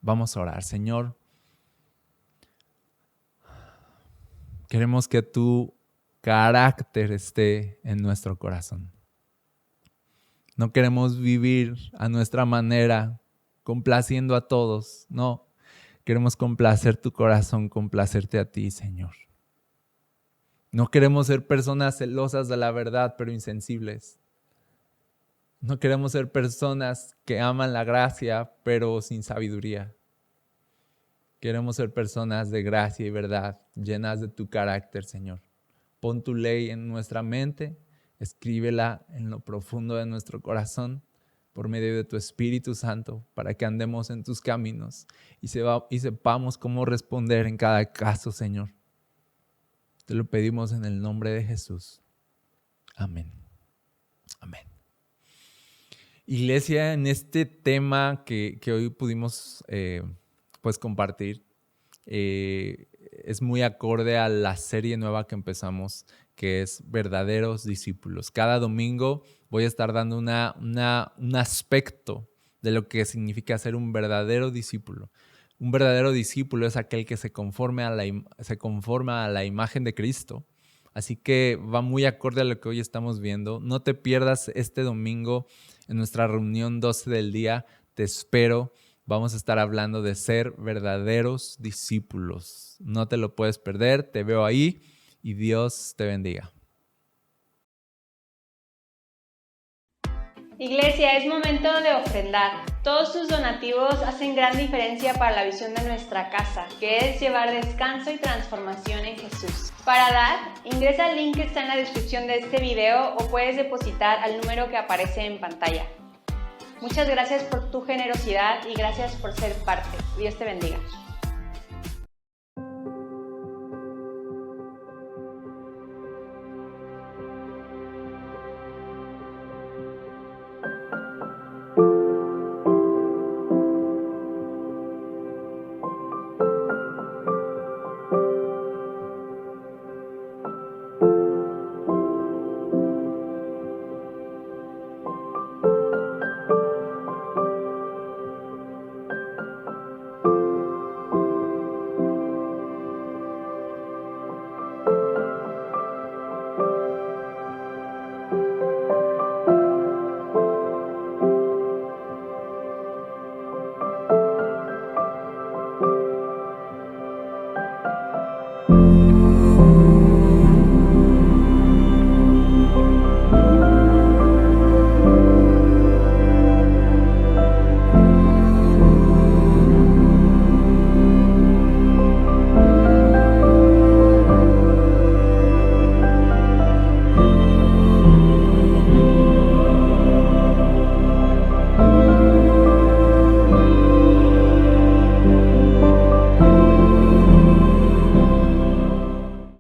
Vamos a orar. Señor, queremos que tu carácter esté en nuestro corazón. No queremos vivir a nuestra manera, complaciendo a todos. No, queremos complacer tu corazón, complacerte a ti, Señor. No queremos ser personas celosas de la verdad, pero insensibles. No queremos ser personas que aman la gracia, pero sin sabiduría. Queremos ser personas de gracia y verdad, llenas de tu carácter, Señor. Pon tu ley en nuestra mente, escríbela en lo profundo de nuestro corazón por medio de tu Espíritu Santo, para que andemos en tus caminos y sepamos cómo responder en cada caso, Señor. Te lo pedimos en el nombre de Jesús. Amén. Amén. Iglesia, en este tema que hoy pudimos compartir, es muy acorde a la serie nueva que empezamos, que es Verdaderos Discípulos. Cada domingo voy a estar dando un aspecto de lo que significa ser un verdadero discípulo. Un verdadero discípulo es aquel que se conforma a la imagen de Cristo. Así que va muy acorde a lo que hoy estamos viendo. No te pierdas este domingo en nuestra reunión 12 del día. Te espero. Vamos a estar hablando de ser verdaderos discípulos. No te lo puedes perder. Te veo ahí y Dios te bendiga. Iglesia, es momento de ofrendar. Todos tus donativos hacen gran diferencia para la visión de nuestra casa, que es llevar descanso y transformación en Jesús. Para dar, ingresa al link que está en la descripción de este video o puedes depositar al número que aparece en pantalla. Muchas gracias por tu generosidad y gracias por ser parte. Dios te bendiga.